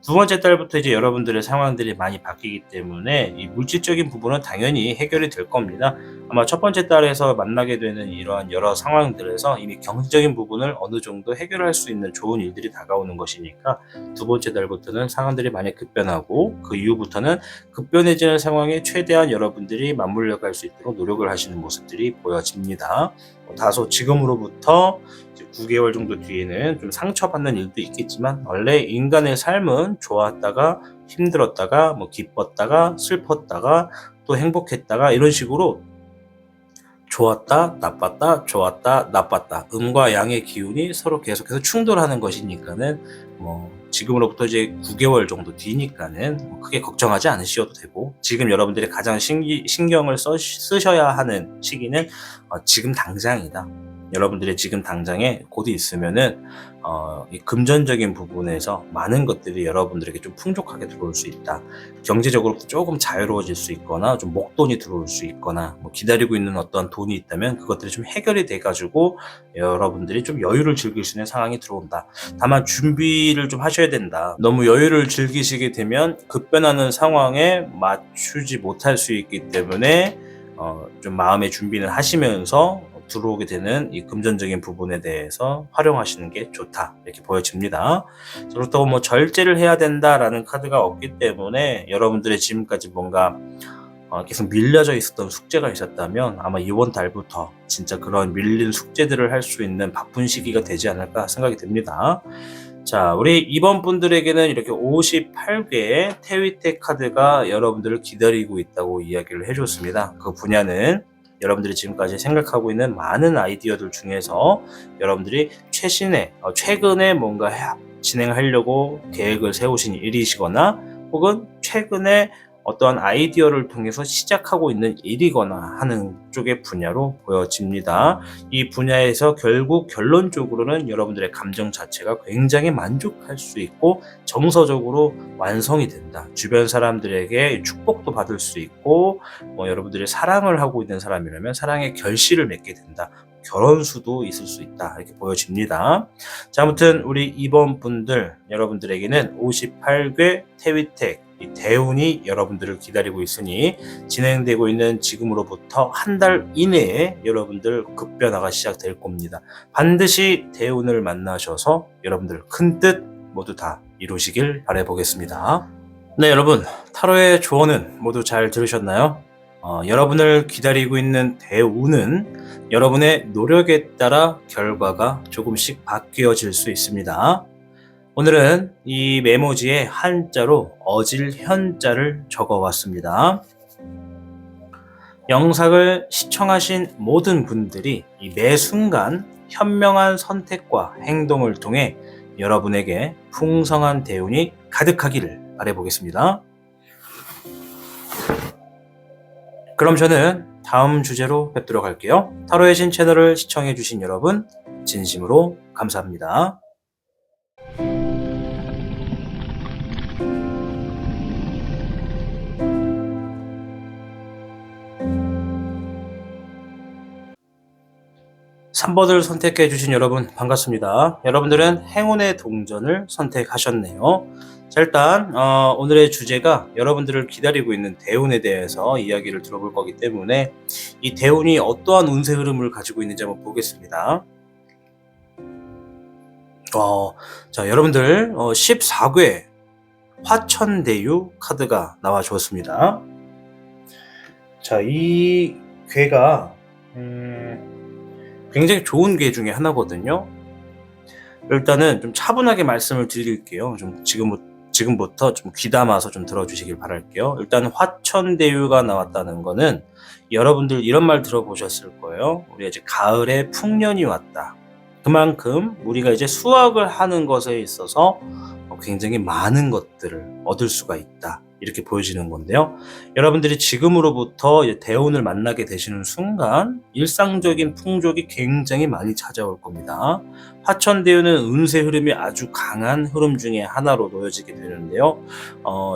두 번째 달부터 이제 여러분들의 상황들이 많이 바뀌기 때문에 이 물질적인 부분은 당연히 해결이 될 겁니다. 아마 첫 번째 달에서 만나게 되는 이러한 여러 상황들에서 이미 경제적인 부분을 어느 정도 해결할 수 있는 좋은 일들이 다가오는 것이니까 두 번째 달부터는 상황들이 많이 급변하고 그 이후부터는 급변해지는 상황에 최대한 여러분들이 맞물려 갈 수 있도록 노력을 하시는 모습들이 보여집니다. 다소 지금으로부터 9개월 정도 뒤에는 좀 상처받는 일도 있겠지만 원래 인간의 삶은 좋았다가 힘들었다가 기뻤다가 슬펐다가 또 행복했다가 이런 식으로 좋았다 나빴다 좋았다 나빴다 음과 양의 기운이 서로 계속해서 충돌하는 것이니까는 지금으로부터 이제 9개월 정도 뒤니까는 크게 걱정하지 않으셔도 되고, 지금 여러분들이 가장 신경을 쓰셔야 하는 시기는 지금 당장이다. 여러분들의 지금 당장에 곧 있으면은 이 금전적인 부분에서 많은 것들이 여러분들에게 좀 풍족하게 들어올 수 있다. 경제적으로 조금 자유로워질 수 있거나 좀 목돈이 들어올 수 있거나 기다리고 있는 어떤 돈이 있다면 그것들이 좀 해결이 돼가지고 여러분들이 좀 여유를 즐길 수 있는 상황이 들어온다. 다만 준비를 좀 하셔야 된다. 너무 여유를 즐기시게 되면 급변하는 상황에 맞추지 못할 수 있기 때문에 좀 마음의 준비는 하시면서 들어오게 되는 이 금전적인 부분에 대해서 활용하시는 게 좋다 이렇게 보여집니다. 그렇다고 절제를 해야 된다라는 카드가 없기 때문에 여러분들의 지금까지 뭔가 계속 밀려져 있었던 숙제가 있었다면 아마 이번 달부터 진짜 그런 밀린 숙제들을 할 수 있는 바쁜 시기가 되지 않을까 생각이 듭니다. 자, 우리 이번 분들에게는 이렇게 58개의 태위태 카드가 여러분들을 기다리고 있다고 이야기를 해줬습니다. 그 분야는 여러분들이 지금까지 생각하고 있는 많은 아이디어들 중에서 여러분들이 최근에 뭔가 진행하려고 계획을 세우신 일이시거나 혹은 최근에 어떠한 아이디어를 통해서 시작하고 있는 일이거나 하는 쪽의 분야로 보여집니다. 이 분야에서 결국 결론적으로는 여러분들의 감정 자체가 굉장히 만족할 수 있고 정서적으로 완성이 된다. 주변 사람들에게 축복도 받을 수 있고 여러분들이 사랑을 하고 있는 사람이라면 사랑의 결실을 맺게 된다. 결혼수도 있을 수 있다. 이렇게 보여집니다. 자, 아무튼 우리 2번 분들 여러분들에게는 58궤 태위택 이 대운이 여러분들을 기다리고 있으니 진행되고 있는 지금으로부터 한 달 이내에 여러분들 급변화가 시작될 겁니다. 반드시 대운을 만나셔서 여러분들 큰 뜻 모두 다 이루시길 바라보겠습니다. 네, 여러분 타로의 조언은 모두 잘 들으셨나요? 여러분을 기다리고 있는 대운은 여러분의 노력에 따라 결과가 조금씩 바뀌어질 수 있습니다. 오늘은 이 메모지에 한자로 어질현자를 적어왔습니다. 영상을 시청하신 모든 분들이 이 매 순간 현명한 선택과 행동을 통해 여러분에게 풍성한 대운이 가득하기를 바라보겠습니다. 그럼 저는 다음 주제로 뵙도록 할게요. 타로의 신 채널을 시청해주신 여러분 진심으로 감사합니다. 3번을 선택해 주신 여러분 반갑습니다. 여러분들은 행운의 동전을 선택하셨네요. 자, 일단 오늘의 주제가 여러분들을 기다리고 있는 대운에 대해서 이야기를 들어볼 거기 때문에 이 대운이 어떠한 운세 흐름을 가지고 있는지 한번 보겠습니다. 자, 여러분들 14궤 화천대유 카드가 나와 주었습니다. 자, 이 궤가 굉장히 좋은 궤 중에 하나거든요. 일단은 좀 차분하게 말씀을 드릴게요. 좀 지금부터 좀 귀담아서 좀 들어주시길 바랄게요. 일단 화천대유가 나왔다는 거는 여러분들 이런 말 들어보셨을 거예요. 우리가 이제 가을에 풍년이 왔다. 그만큼 우리가 이제 수확을 하는 것에 있어서 굉장히 많은 것들을 얻을 수가 있다. 이렇게 보여지는 건데요. 여러분들이 지금으로부터 대운을 만나게 되시는 순간 일상적인 풍족이 굉장히 많이 찾아올 겁니다. 화천대유는 운세 흐름이 아주 강한 흐름 중에 하나로 놓여지게 되는데요.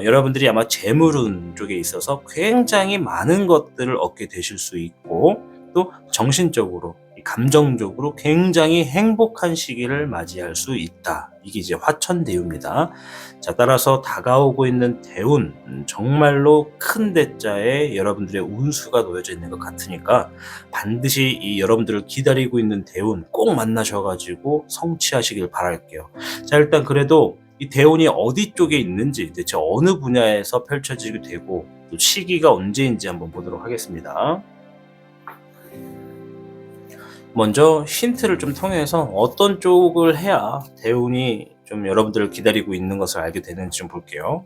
여러분들이 아마 재물운 쪽에 있어서 굉장히 많은 것들을 얻게 되실 수 있고 또 정신적으로 감정적으로 굉장히 행복한 시기를 맞이할 수 있다. 이게 이제 화천대유입니다. 자, 따라서 다가오고 있는 대운, 정말로 큰 대자에 여러분들의 운수가 놓여져 있는 것 같으니까 반드시 이 여러분들을 기다리고 있는 대운 꼭 만나셔가지고 성취하시길 바랄게요. 자, 일단 그래도 이 대운이 어디 쪽에 있는지 대체 어느 분야에서 펼쳐지게 되고 또 시기가 언제인지 한번 보도록 하겠습니다. 먼저 힌트를 좀 통해서 어떤 쪽을 해야 대운이 좀 여러분들을 기다리고 있는 것을 알게 되는지 좀 볼게요.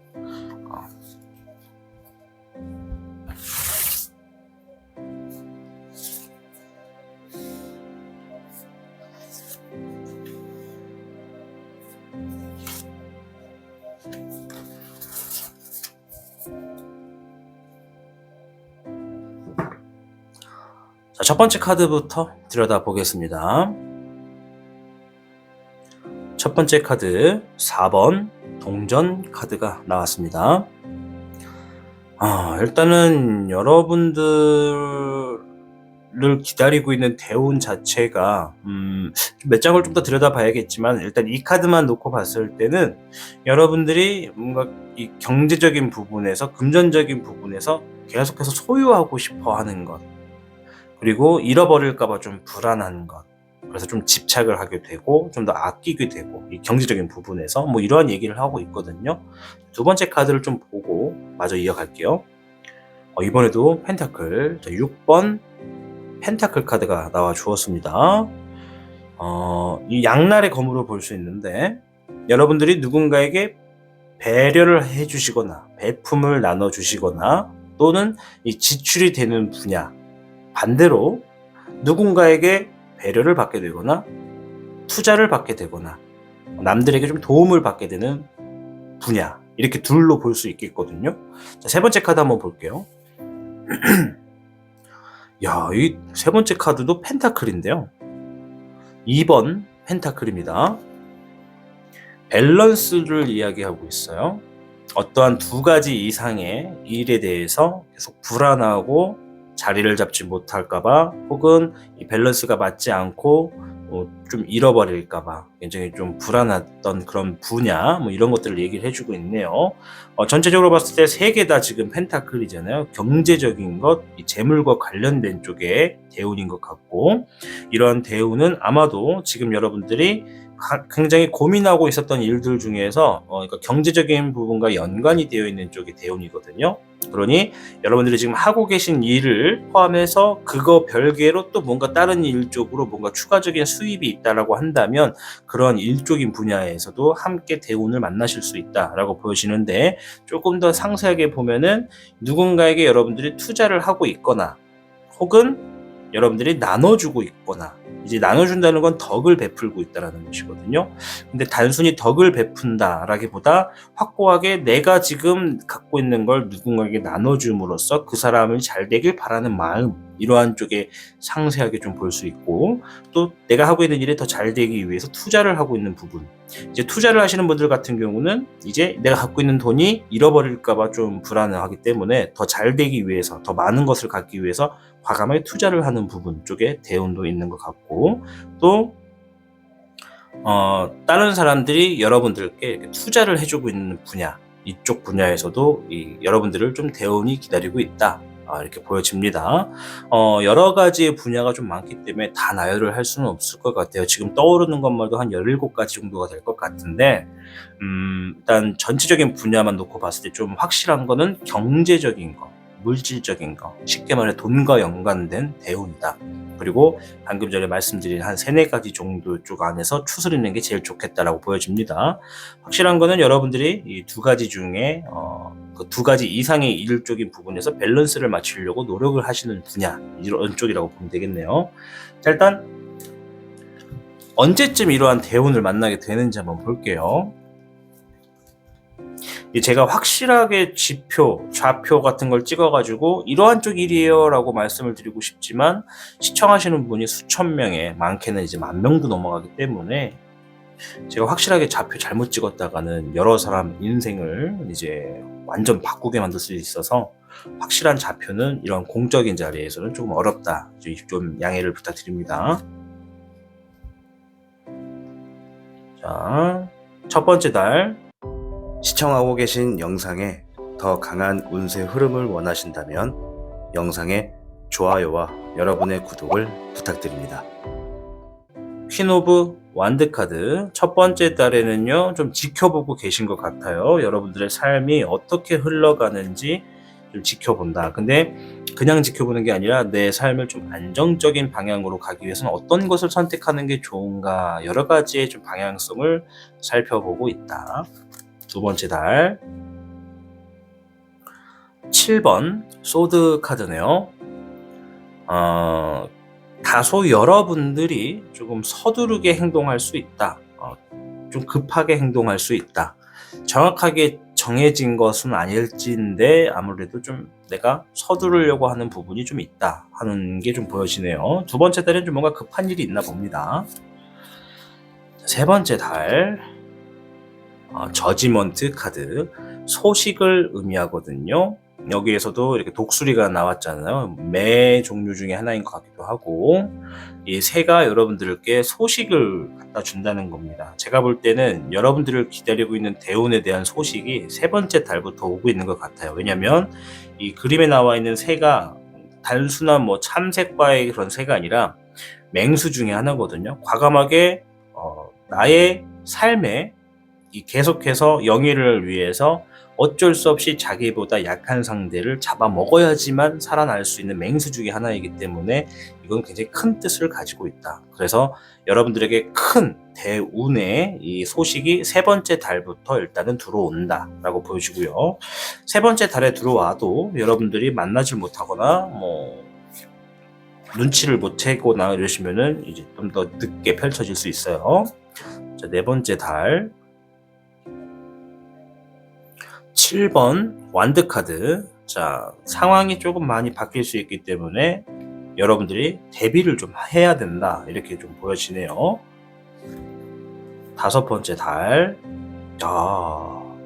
자, 첫 번째 카드부터 들여다보겠습니다. 첫 번째 카드 4번 동전 카드가 나왔습니다. 일단은 여러분들을 기다리고 있는 대운 자체가 몇 장을 좀 더 들여다봐야겠지만 일단 이 카드만 놓고 봤을 때는 여러분들이 뭔가 이 경제적인 부분에서 금전적인 부분에서 계속해서 소유하고 싶어 하는 것 그리고 잃어버릴까봐 좀 불안한 것 그래서 좀 집착을 하게 되고 좀 더 아끼게 되고 이 경제적인 부분에서 뭐 이러한 얘기를 하고 있거든요. 두 번째 카드를 좀 보고 마저 이어갈게요. 이번에도 펜타클 6번 펜타클 카드가 나와 주었습니다. 이 양날의 검으로 볼 수 있는데 여러분들이 누군가에게 배려를 해주시거나 배품을 나눠주시거나 또는 이 지출이 되는 분야 반대로 누군가에게 배려를 받게 되거나 투자를 받게 되거나 남들에게 좀 도움을 받게 되는 분야 이렇게 둘로 볼 수 있겠거든요. 자, 세 번째 카드 한번 볼게요. 야, 이 세 번째 카드도 펜타클인데요. 2번 펜타클입니다. 밸런스를 이야기하고 있어요. 어떠한 두 가지 이상의 일에 대해서 계속 불안하고 자리를 잡지 못할까봐, 혹은 이 밸런스가 맞지 않고 좀 잃어버릴까봐 굉장히 좀 불안했던 그런 분야, 뭐 이런 것들을 얘기를 해주고 있네요. 전체적으로 봤을 때 세 개 다 지금 펜타클이잖아요. 경제적인 것, 이 재물과 관련된 쪽의 대운인 것 같고, 이러한 대운은 아마도 지금 여러분들이 굉장히 고민하고 있었던 일들 중에서 그러니까 경제적인 부분과 연관이 되어 있는 쪽이 대운이거든요. 그러니 여러분들이 지금 하고 계신 일을 포함해서 그거 별개로 또 뭔가 다른 일 쪽으로 뭔가 추가적인 수입이 있다라고 한다면, 그런 일적인 분야에서도 함께 대운을 만나실 수 있다라고 보여지는데, 조금 더 상세하게 보면은 누군가에게 여러분들이 투자를 하고 있거나, 혹은 여러분들이 나눠주고 있거나, 이제 나눠준다는 건 덕을 베풀고 있다는 것이거든요. 근데 단순히 덕을 베푼다라기보다 확고하게 내가 지금 갖고 있는 걸 누군가에게 나눠줌으로써 그 사람이 잘 되길 바라는 마음, 이러한 쪽에 상세하게 좀 볼 수 있고, 또 내가 하고 있는 일에 더 잘 되기 위해서 투자를 하고 있는 부분, 이제 투자를 하시는 분들 같은 경우는 이제 내가 갖고 있는 돈이 잃어버릴까봐 좀 불안하기 때문에 더 잘 되기 위해서, 더 많은 것을 갖기 위해서 과감하게 투자를 하는 부분 쪽에 대운도 있는 것 같고, 또 다른 사람들이 여러분들께 이렇게 투자를 해주고 있는 분야, 이쪽 분야에서도 여러분들을 좀 대운이 기다리고 있다, 이렇게 보여집니다. 여러 가지의 분야가 좀 많기 때문에 다 나열을 할 수는 없을 것 같아요. 지금 떠오르는 것만도 한 17가지 정도가 될 것 같은데, 일단 전체적인 분야만 놓고 봤을 때 좀 확실한 거는 경제적인 거, 물질적인 거, 쉽게 말해 돈과 연관된 대운이다. 그리고 방금 전에 말씀드린 한 3-4가지 정도 쪽 안에서 추스리는 게 제일 좋겠다라고 보여집니다. 확실한 거는 여러분들이 이 두 가지 중에 그 두 가지 이상의 일적인 부분에서 밸런스를 맞추려고 노력을 하시는 분야, 이런 쪽이라고 보면 되겠네요. 자, 일단 언제쯤 이러한 대운을 만나게 되는지 한번 볼게요. 제가 확실하게 지표, 좌표 같은 걸 찍어가지고 이러한 쪽 일이에요 라고 말씀을 드리고 싶지만, 시청하시는 분이 수천 명에, 많게는 이제 10,000명도 넘어가기 때문에 제가 확실하게 좌표 잘못 찍었다가는 여러 사람 인생을 이제 완전 바꾸게 만들 수 있어서, 확실한 좌표는 이런 공적인 자리에서는 조금 어렵다, 좀 양해를 부탁드립니다. 자, 첫 번째 달, 시청하고 계신 영상에 더 강한 운세 흐름을 원하신다면 영상에 좋아요와 여러분의 구독을 부탁드립니다. 퀸 오브 완드 카드, 첫 번째 달에는요 좀 지켜보고 계신 것 같아요. 여러분들의 삶이 어떻게 흘러가는지 좀 지켜본다. 근데 그냥 지켜보는 게 아니라 내 삶을 좀 안정적인 방향으로 가기 위해서는 어떤 것을 선택하는 게 좋은가, 여러 가지의 좀 방향성을 살펴보고 있다. 두 번째 달, 7번 소드 카드네요. 다소 여러분들이 조금 서두르게 행동할 수 있다. 좀 급하게 행동할 수 있다. 정확하게 정해진 것은 아닐지인데 아무래도 좀 내가 서두르려고 하는 부분이 좀 있다 하는 게 좀 보여지네요. 두 번째 달엔 좀 뭔가 급한 일이 있나 봅니다. 세 번째 달, 저지먼트 카드, 소식을 의미하거든요. 여기에서도 이렇게 독수리가 나왔잖아요. 매 종류 중에 하나인 것 같기도 하고, 이 새가 여러분들께 소식을 갖다 준다는 겁니다. 제가 볼 때는 여러분들을 기다리고 있는 대운에 대한 소식이 세 번째 달부터 오고 있는 것 같아요. 왜냐하면 이 그림에 나와 있는 새가 단순한 뭐 참새과의 그런 새가 아니라 맹수 중에 하나거든요. 과감하게 나의 삶에 계속해서 영예를 위해서 어쩔 수 없이 자기보다 약한 상대를 잡아먹어야지만 살아날 수 있는 맹수 중에 하나이기 때문에 이건 굉장히 큰 뜻을 가지고 있다. 그래서 여러분들에게 큰 대운의 이 소식이 세 번째 달부터 일단은 들어온다 라고 보여지고요. 세 번째 달에 들어와도 여러분들이 만나질 못하거나 뭐 눈치를 못 채거나 이러시면은 이제 좀 더 늦게 펼쳐질 수 있어요. 자, 네 번째 달, 7번 완드 카드. 자, 상황이 조금 많이 바뀔 수 있기 때문에 여러분들이 대비를 좀 해야 된다. 이렇게 좀 보여지네요. 5번째 달. 자,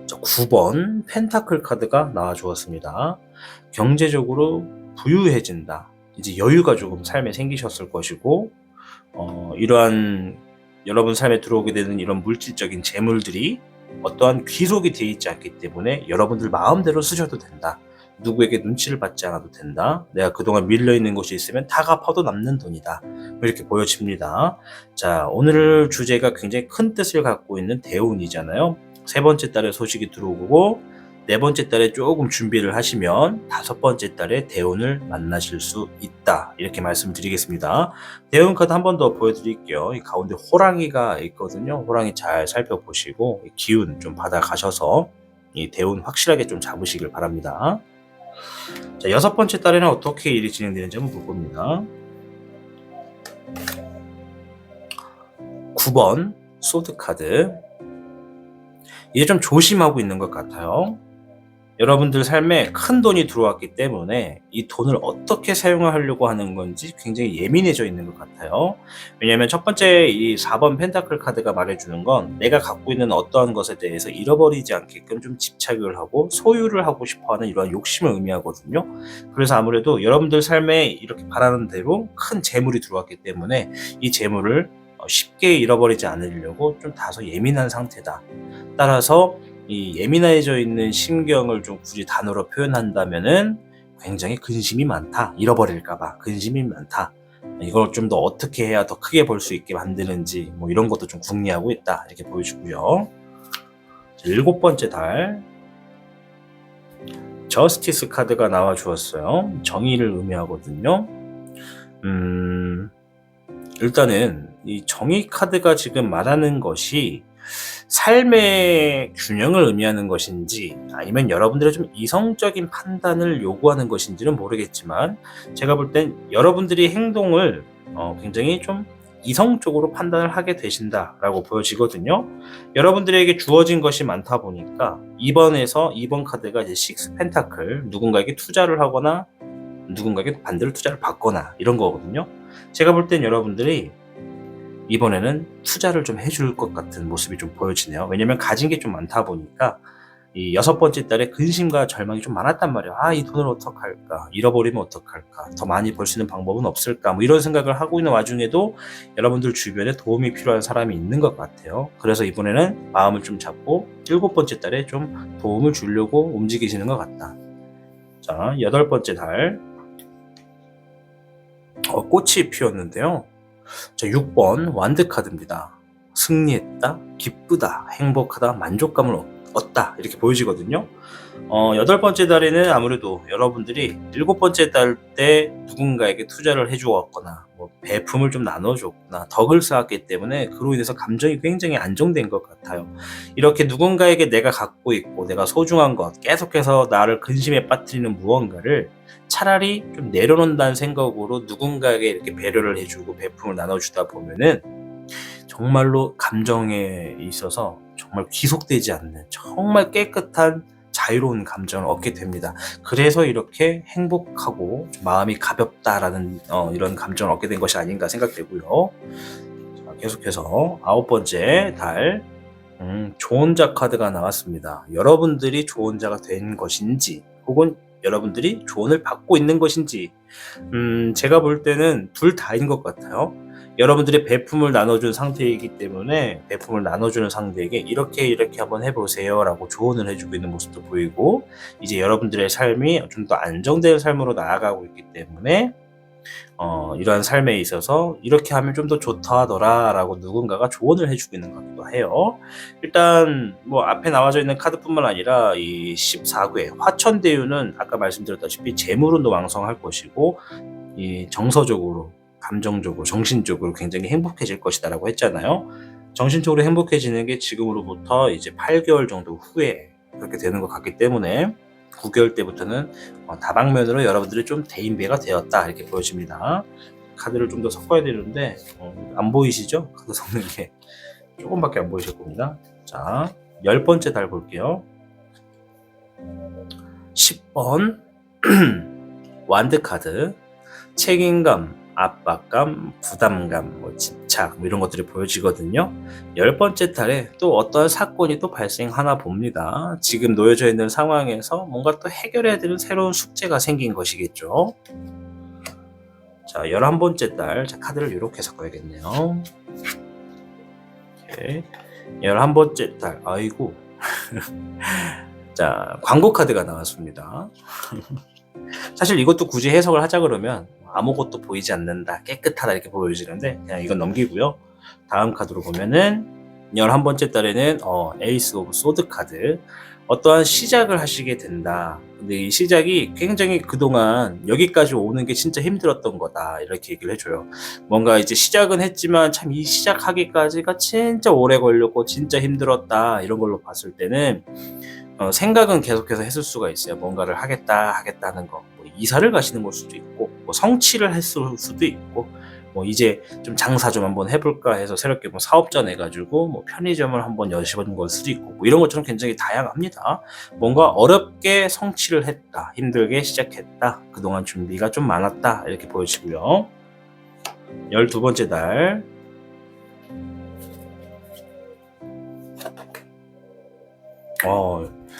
9번 펜타클 카드가 나와 주었습니다. 경제적으로 부유해진다. 이제 여유가 조금 삶에 생기셨을 것이고, 이러한 여러분 삶에 들어오게 되는 이런 물질적인 재물들이 어떠한 귀속이 되어 있지 않기 때문에 여러분들 마음대로 쓰셔도 된다. 누구에게 눈치를 받지 않아도 된다. 내가 그동안 밀려있는 것이 있으면 다 갚아도 남는 돈이다. 이렇게 보여집니다. 자, 오늘 주제가 굉장히 큰 뜻을 갖고 있는 대운이잖아요. 3번째 달에 소식이 들어오고 4번째 달에 조금 준비를 하시면 5번째 달에 대운을 만나실 수 있다. 이렇게 말씀드리겠습니다. 대운 카드 한 번 더 보여드릴게요. 이 가운데 호랑이가 있거든요. 호랑이 잘 살펴보시고 기운 좀 받아가셔서 이 대운 확실하게 좀 잡으시길 바랍니다. 자, 6번째 달에는 어떻게 일이 진행되는지 한번 볼 겁니다. 9번 소드 카드. 이게 좀 조심하고 있는 것 같아요. 여러분들 삶에 큰 돈이 들어왔기 때문에 이 돈을 어떻게 사용하려고 하는 건지 굉장히 예민해져 있는 것 같아요. 왜냐하면 첫 번째 이 4번 펜타클 카드가 말해주는 건 내가 갖고 있는 어떠한 것에 대해서 잃어버리지 않게끔 좀 집착을 하고 소유를 하고 싶어하는 이러한 욕심을 의미하거든요. 그래서 아무래도 여러분들 삶에 이렇게 바라는 대로 큰 재물이 들어왔기 때문에 이 재물을 쉽게 잃어버리지 않으려고 좀 다소 예민한 상태다. 따라서 이 예민해져 있는 심경을 좀 굳이 단어로 표현한다면은 굉장히 근심이 많다. 잃어버릴까봐 근심이 많다. 이걸 좀 더 어떻게 해야 더 크게 볼 수 있게 만드는지 뭐 이런 것도 좀 궁리하고 있다. 이렇게 보여주고요. 7번째 달 저스티스 카드가 나와 주었어요. 정의를 의미하거든요. 일단은 이 정의 카드가 지금 말하는 것이 삶의 균형을 의미하는 것인지 아니면 여러분들의 좀 이성적인 판단을 요구하는 것인지는 모르겠지만 제가 볼 땐 여러분들이 행동을 굉장히 좀 이성적으로 판단을 하게 되신다라고 보여지거든요. 여러분들에게 주어진 것이 많다 보니까 2번 카드가 이제 6 펜타클, 누군가에게 투자를 하거나 누군가에게 반대로 투자를 받거나 이런 거거든요. 제가 볼 땐 여러분들이 이번에는 투자를 좀 해줄 것 같은 모습이 좀 보여지네요. 왜냐면 가진 게 좀 많다 보니까 이 6번째 달에 근심과 절망이 좀 많았단 말이에요. 이 돈을 어떡할까? 잃어버리면 어떡할까? 더 많이 벌 수 있는 방법은 없을까? 뭐 이런 생각을 하고 있는 와중에도 여러분들 주변에 도움이 필요한 사람이 있는 것 같아요. 그래서 이번에는 마음을 좀 잡고 7번째 달에 좀 도움을 주려고 움직이시는 것 같다. 자, 8번째 달 꽃이 피었는데요. 자, 6번 완드 카드입니다. 승리했다, 기쁘다, 행복하다, 만족감을 얻다 이렇게 보여지거든요. 8번째 달에는 아무래도 여러분들이 7번째 달 때 누군가에게 투자를 해주었거나 뭐 배품을 좀 나눠줬거나 덕을 쌓았기 때문에 그로 인해서 감정이 굉장히 안정된 것 같아요. 이렇게 누군가에게 내가 갖고 있고 내가 소중한 것, 계속해서 나를 근심에 빠뜨리는 무언가를 차라리 좀 내려놓는다는 생각으로 누군가에게 이렇게 배려를 해주고 배품을 나눠주다 보면은 정말로 감정에 있어서 정말 귀속되지 않는 정말 깨끗한 자유로운 감정을 얻게 됩니다. 그래서 이렇게 행복하고 마음이 가볍다라는 이런 감정을 얻게 된 것이 아닌가 생각되고요. 자, 계속해서 9번째 달 조언자 카드가 나왔습니다. 여러분들이 조언자가 된 것인지 혹은 여러분들이 조언을 받고 있는 것인지 제가 볼 때는 둘 다인 것 같아요. 여러분들이 배품을 나눠준 상태이기 때문에 배품을 나눠주는 상대에게 이렇게 한번 해보세요 라고 조언을 해주고 있는 모습도 보이고 이제 여러분들의 삶이 좀 더 안정된 삶으로 나아가고 있기 때문에 이러한 삶에 있어서 이렇게 하면 좀 더 좋다더라 라고 누군가가 조언을 해주고 있는 것 같기도 해요. 일단 뭐 앞에 나와져 있는 카드뿐만 아니라 이 14회 화천대유는 아까 말씀드렸다시피 재물운도 왕성할 것이고 이 정서적으로 감정적으로 정신적으로 굉장히 행복해질 것이다 라고 했잖아요. 정신적으로 행복해지는 게 지금으로부터 이제 8개월 정도 후에 그렇게 되는 것 같기 때문에 9개월 때부터는 다방면으로 여러분들이 좀 대인배가 되었다 이렇게 보여집니다. 카드를 좀 더 섞어야 되는데 안 보이시죠? 카드 섞는 게 조금밖에 안 보이실 겁니다. 자, 10번째 달 볼게요. 10번 완드 카드, 책임감, 압박감, 부담감, 집착 이런 것들이 보여지거든요. 10번째 달에 또 어떠한 사건이 또 발생하나 봅니다. 지금 놓여져 있는 상황에서 뭔가 또 해결해야 되는 새로운 숙제가 생긴 것이겠죠. 자, 11번째 달, 자, 카드를 이렇게 섞어야겠네요. 오케이. 11번째 달, 아이고. 자, 광고 카드가 나왔습니다. 사실 이것도 굳이 해석을 하자 그러면 아무것도 보이지 않는다, 깨끗하다 이렇게 보여지는데 그냥 이건 넘기고요. 다음 카드로 보면은 11번째 달에는 에이스 오브 소드 카드, 어떠한 시작을 하시게 된다. 근데 이 시작이 굉장히 그동안 여기까지 오는 게 진짜 힘들었던 거다 이렇게 얘기를 해줘요. 뭔가 이제 시작은 했지만 참 이 시작하기까지가 진짜 오래 걸렸고 진짜 힘들었다 이런 걸로 봤을 때는 생각은 계속해서 했을 수가 있어요. 뭔가를 하겠다는 거. 뭐 이사를 가시는 걸 수도 있고, 뭐 성취를 했을 수도 있고, 뭐 이제 좀 장사 좀 한번 해볼까 해서 새롭게 뭐 사업자 내가지고 뭐 편의점을 한번 여시는 걸 수도 있고, 뭐 이런 것처럼 굉장히 다양합니다. 뭔가 어렵게 성취를 했다, 힘들게 시작했다, 그동안 준비가 좀 많았다 이렇게 보여지고요. 12번째 달.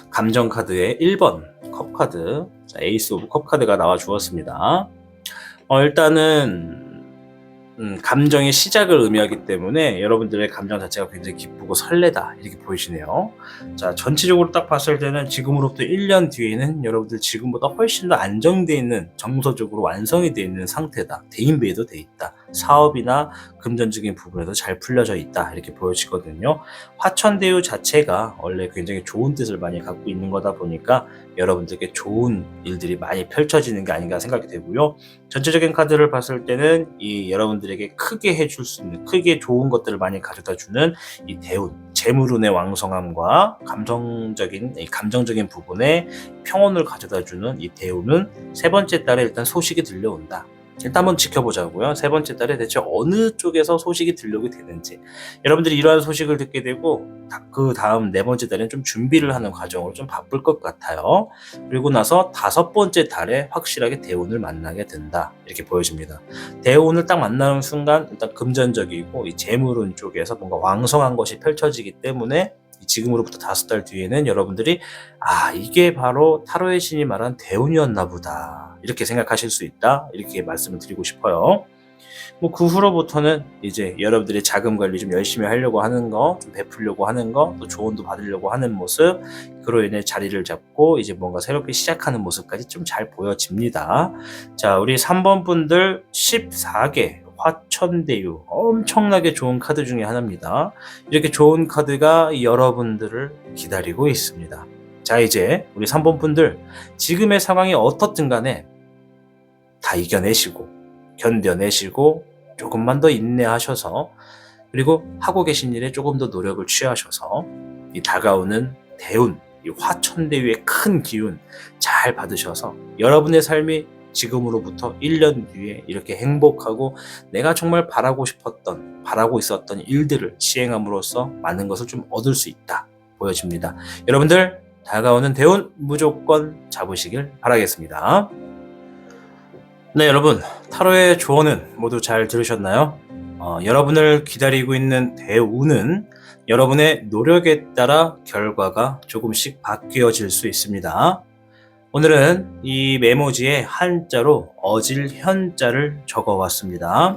감정 카드의 1번 컵 카드, 에이스 오브 컵 카드가 나와 주었습니다. 일단은 감정의 시작을 의미하기 때문에 여러분들의 감정 자체가 굉장히 기쁘고 설레다 이렇게 보이시네요. 자, 전체적으로 딱 봤을 때는 지금으로부터 1년 뒤에는 여러분들 지금보다 훨씬 더 안정되어 있는, 정서적으로 완성이 되어 있는 상태다. 대인배에도 돼 있다. 사업이나 금전적인 부분에도 잘 풀려져 있다 이렇게 보여지거든요. 화천대유 자체가 원래 굉장히 좋은 뜻을 많이 갖고 있는 거다 보니까 여러분들께 좋은 일들이 많이 펼쳐지는 게 아닌가 생각이 되고요. 전체적인 카드를 봤을 때는 이 여러분들에게 크게 해줄 수 있는, 크게 좋은 것들을 많이 가져다 주는 이 대운, 재물운의 왕성함과 감정적인 부분에 평온을 가져다 주는 이 대운은 세 번째 달에 일단 소식이 들려온다. 일단 한번 지켜보자고요. 세 번째 달에 대체 어느 쪽에서 소식이 들려오게 되는지, 여러분들이 이러한 소식을 듣게 되고 그 다음 네 번째 달에는 좀 준비를 하는 과정으로 좀 바쁠 것 같아요. 그리고 나서 다섯 번째 달에 확실하게 대운을 만나게 된다 이렇게 보여집니다. 대운을 딱 만나는 순간 일단 금전적이고 이 재물운 쪽에서 뭔가 왕성한 것이 펼쳐지기 때문에 지금으로부터 5달 뒤에는 여러분들이 이게 바로 타로의 신이 말한 대운이었나 보다 이렇게 생각하실 수 있다 이렇게 말씀을 드리고 싶어요. 뭐 그 후로부터는 이제 여러분들이 자금 관리 좀 열심히 하려고 하는 거, 좀 베풀려고 하는 거, 또 조언도 받으려고 하는 모습, 그로 인해 자리를 잡고 이제 뭔가 새롭게 시작하는 모습까지 좀 잘 보여집니다. 자, 우리 3번 분들 14개 화천대유, 엄청나게 좋은 카드 중에 하나입니다. 이렇게 좋은 카드가 여러분들을 기다리고 있습니다. 자, 이제 우리 3번 분들 지금의 상황이 어떻든 간에 다 이겨내시고 견뎌내시고 조금만 더 인내하셔서, 그리고 하고 계신 일에 조금 더 노력을 취하셔서 이 다가오는 대운, 이 화천대유의 큰 기운 잘 받으셔서 여러분의 삶이 지금으로부터 1년 뒤에 이렇게 행복하고 내가 정말 바라고 있었던 일들을 시행함으로써 많은 것을 좀 얻을 수 있다 보여집니다. 여러분들 다가오는 대운 무조건 잡으시길 바라겠습니다. 네, 여러분, 타로의 조언은 모두 잘 들으셨나요? 여러분을 기다리고 있는 대운은 여러분의 노력에 따라 결과가 조금씩 바뀌어질 수 있습니다. 오늘은 이 메모지에 한자로 어질현자를 적어왔습니다.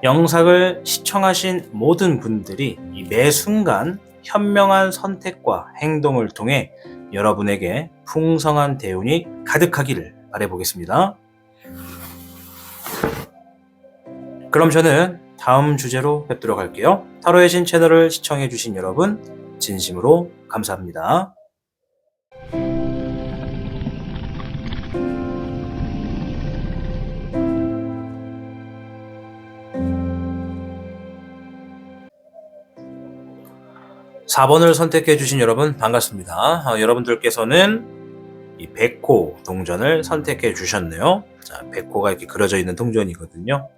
영상을 시청하신 모든 분들이 이 매 순간 현명한 선택과 행동을 통해 여러분에게 풍성한 대운이 가득하기를 바라보겠습니다. 그럼 저는 다음 주제로 뵙도록 할게요. 타로의 신 채널을 시청해주신 여러분 진심으로 감사합니다. 4번을 선택해주신 여러분 반갑습니다. 여러분들께서는 이 백호 동전을 선택해 주셨네요. 자, 백호가 이렇게 그려져 있는 동전이거든요.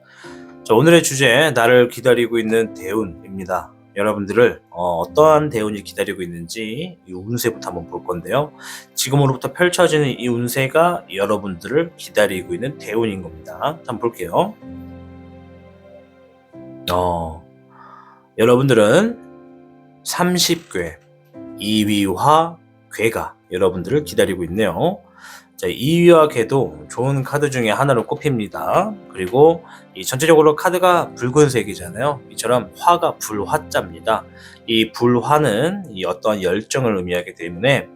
자, 오늘의 주제, 나를 기다리고 있는 대운입니다. 여러분들을 어떠한 대운이 기다리고 있는지 이 운세부터 한번 볼 건데요. 지금으로부터 펼쳐지는 이 운세가 여러분들을 기다리고 있는 대운인 겁니다. 한번 볼게요. 여러분들은 30궤 2위화 궤가 여러분들을 기다리고 있네요. 자, 2위와 궤도 좋은 카드 중에 하나로 꼽힙니다. 그리고 이 전체적으로 카드가 붉은색이잖아요. 이처럼 화가 불화자입니다. 이 불화는 이 어떠한 열정을 의미하기 때문에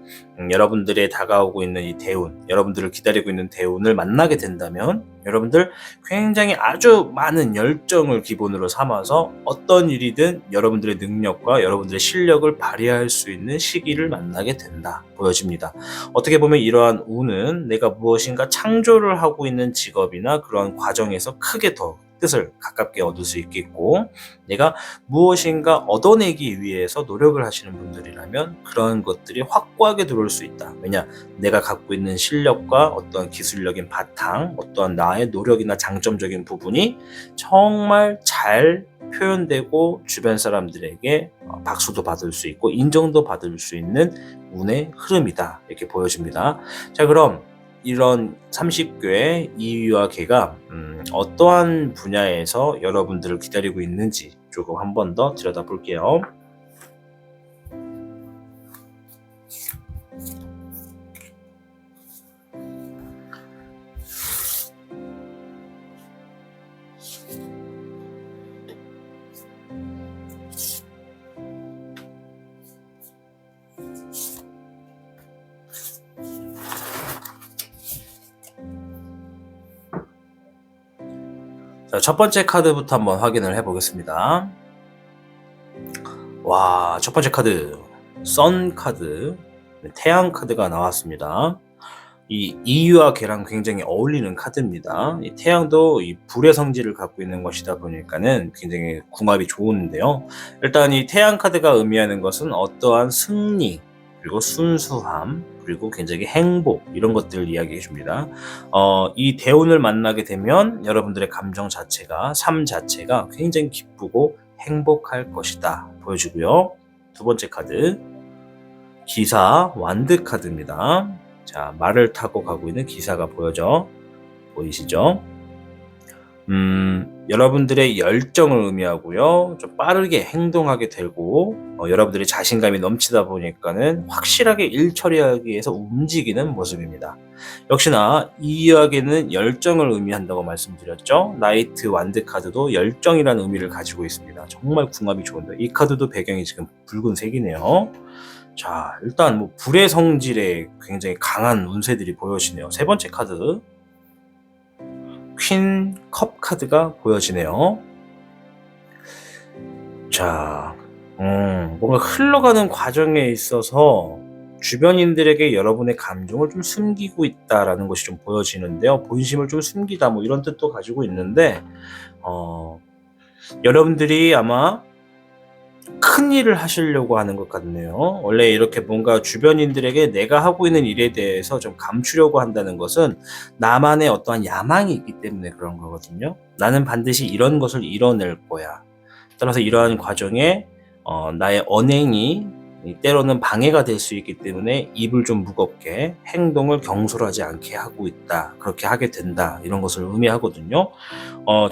여러분들의 다가오고 있는 이 대운, 여러분들을 기다리고 있는 대운을 만나게 된다면 여러분들 굉장히 아주 많은 열정을 기본으로 삼아서 어떤 일이든 여러분들의 능력과 여러분들의 실력을 발휘할 수 있는 시기를 만나게 된다 보여집니다. 어떻게 보면 이러한 운은 내가 무엇인가 창조를 하고 있는 직업이나 그런 과정에서 크게 더 뜻을 가깝게 얻을 수 있겠고, 내가 무엇인가 얻어내기 위해서 노력을 하시는 분들이라면 그런 것들이 확고하게 들어올 수 있다. 왜냐? 내가 갖고 있는 실력과 어떤 기술력인 바탕, 어떠한 나의 노력이나 장점적인 부분이 정말 잘 표현되고 주변 사람들에게 박수도 받을 수 있고 인정도 받을 수 있는 운의 흐름이다. 이렇게 보여집니다. 자, 그럼 이런 30궤 2위와 궤가 어떠한 분야에서 여러분들을 기다리고 있는지 조금 한 번 더 들여다볼게요. 자, 첫 번째 카드부터 한번 확인을 해보겠습니다. 와, 첫 번째 카드 선 카드, 태양 카드가 나왔습니다. 이 이유와 걔랑 굉장히 어울리는 카드입니다. 이 태양도 이 불의 성질을 갖고 있는 것이다 보니까는 굉장히 궁합이 좋은데요. 일단 이 태양 카드가 의미하는 것은 어떠한 승리, 그리고 순수함, 그리고 굉장히 행복, 이런 것들을 이야기해 줍니다. 이 대운을 만나게 되면 여러분들의 감정 자체가, 삶 자체가 굉장히 기쁘고 행복할 것이다 보여주고요. 두 번째 카드 기사 완드 카드입니다. 자, 말을 타고 가고 있는 기사가 보이시죠? 여러분들의 열정을 의미하고요. 좀 빠르게 행동하게 되고, 여러분들의 자신감이 넘치다 보니까는 확실하게 일 처리하기 위해서 움직이는 모습입니다. 역시나 이 이야기는 열정을 의미한다고 말씀드렸죠. 나이트 완드 카드도 열정이라는 의미를 가지고 있습니다. 정말 궁합이 좋은데 이 카드도 배경이 지금 붉은색이네요. 자, 일단 뭐 불의 성질에 굉장히 강한 운세들이 보여지네요. 세 번째 카드 퀸 컵 카드가 보여지네요. 자, 뭔가 흘러가는 과정에 있어서 주변인들에게 여러분의 감정을 좀 숨기고 있다라는 것이 좀 보여지는데요. 본심을 좀 숨기다 뭐 이런 뜻도 가지고 있는데, 여러분들이 아마 큰 일을 하시려고 하는 것 같네요. 원래 이렇게 뭔가 주변인들에게 내가 하고 있는 일에 대해서 좀 감추려고 한다는 것은 나만의 어떠한 야망이 있기 때문에 그런 거거든요. 나는 반드시 이런 것을 이뤄낼 거야. 따라서 이러한 과정에 나의 언행이 때로는 방해가 될 수 있기 때문에 입을 좀 무겁게 행동을 경솔하지 않게 하고 있다. 그렇게 하게 된다. 이런 것을 의미하거든요.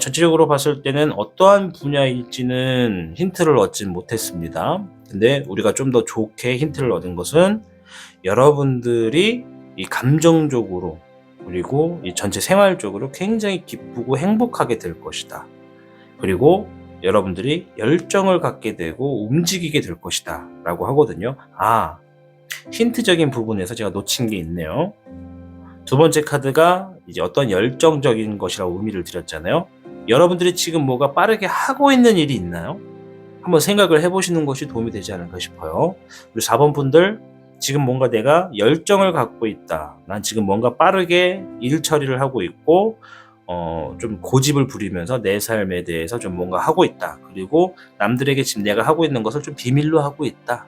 전체적으로 봤을 때는 어떠한 분야일지는 힌트를 얻진 못했습니다. 근데 우리가 좀 더 좋게 힌트를 얻은 것은 여러분들이 이 감정적으로 그리고 이 전체 생활적으로 굉장히 기쁘고 행복하게 될 것이다. 그리고 여러분들이 열정을 갖게 되고 움직이게 될 것이다 라고 하거든요. 힌트적인 부분에서 제가 놓친 게 있네요. 두 번째 카드가 이제 어떤 열정적인 것이라고 의미를 드렸잖아요. 여러분들이 지금 뭐가 빠르게 하고 있는 일이 있나요? 한번 생각을 해보시는 것이 도움이 되지 않을까 싶어요. 그리고 4번 분들 지금 뭔가 내가 열정을 갖고 있다. 난 지금 뭔가 빠르게 일 처리를 하고 있고 좀 고집을 부리면서 내 삶에 대해서 좀 뭔가 하고 있다. 그리고 남들에게 지금 내가 하고 있는 것을 좀 비밀로 하고 있다.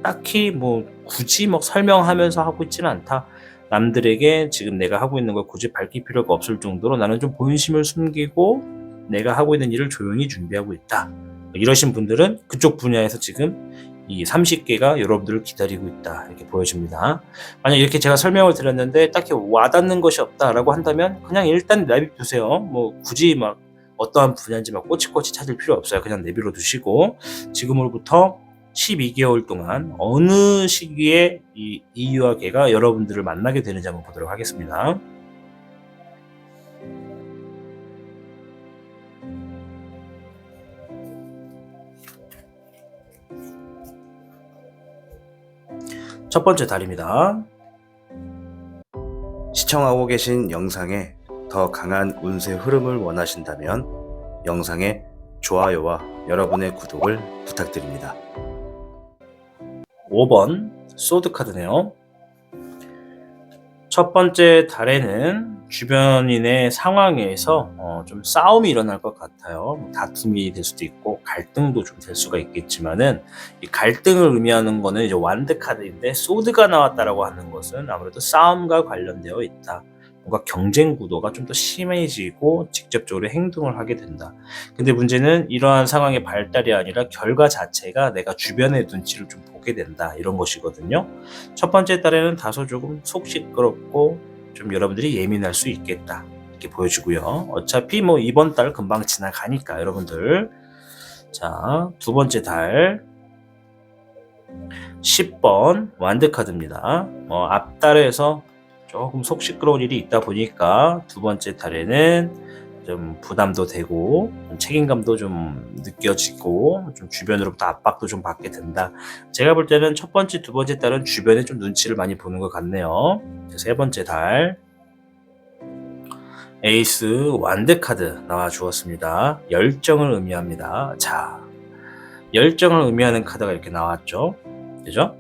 딱히 뭐 굳이 설명하면서 하고 있지는 않다. 남들에게 지금 내가 하고 있는 걸 굳이 밝힐 필요가 없을 정도로 나는 좀 본심을 숨기고 내가 하고 있는 일을 조용히 준비하고 있다. 이러신 분들은 그쪽 분야에서 지금 이 30개가 여러분들을 기다리고 있다, 이렇게 보여집니다. 만약 이렇게 제가 설명을 드렸는데 딱히 와닿는 것이 없다라고 한다면 그냥 일단 내비두세요. 뭐 굳이 막 어떠한 분야인지 막 꼬치꼬치 찾을 필요 없어요. 그냥 내비로 두시고 지금으로부터 12개월 동안 어느 시기에 이 이유와 개가 여러분들을 만나게 되는지 한번 보도록 하겠습니다. 첫 번째 달입니다. 시청하고 계신 영상에 더 강한 운세 흐름을 원하신다면 영상에 좋아요와 여러분의 구독을 부탁드립니다. 5번 소드 카드네요. 첫 번째 달에는 주변인의 상황에서 좀 싸움이 일어날 것 같아요. 뭐 다툼이 될 수도 있고 갈등도 좀 될 수가 있겠지만은 이 갈등을 의미하는 거는 이제 완드 카드인데 소드가 나왔다라고 하는 것은 아무래도 싸움과 관련되어 있다. 뭔가 경쟁 구도가 좀 더 심해지고 직접적으로 행동을 하게 된다. 근데 문제는 이러한 상황의 발달이 아니라 결과 자체가 내가 주변의 눈치를 좀 보게 된다, 이런 것이거든요. 첫 번째 달에는 다소 조금 속 시끄럽고 좀 여러분들이 예민할 수 있겠다, 이렇게 보여지고요. 어차피 뭐 이번 달 금방 지나가니까 여러분들. 자, 두 번째 달 10번 완드 카드입니다. 앞달에서 조금 속 시끄러운 일이 있다 보니까 두 번째 달에는 좀 부담도 되고 책임감도 좀 느껴지고 좀 주변으로부터 압박도 좀 받게 된다. 제가 볼 때는 첫 번째, 두 번째 달은 주변에 좀 눈치를 많이 보는 것 같네요. 세 번째 달 에이스 완드 카드 나와 주었습니다. 열정을 의미합니다. 자, 열정을 의미하는 카드가 이렇게 나왔죠. 그죠?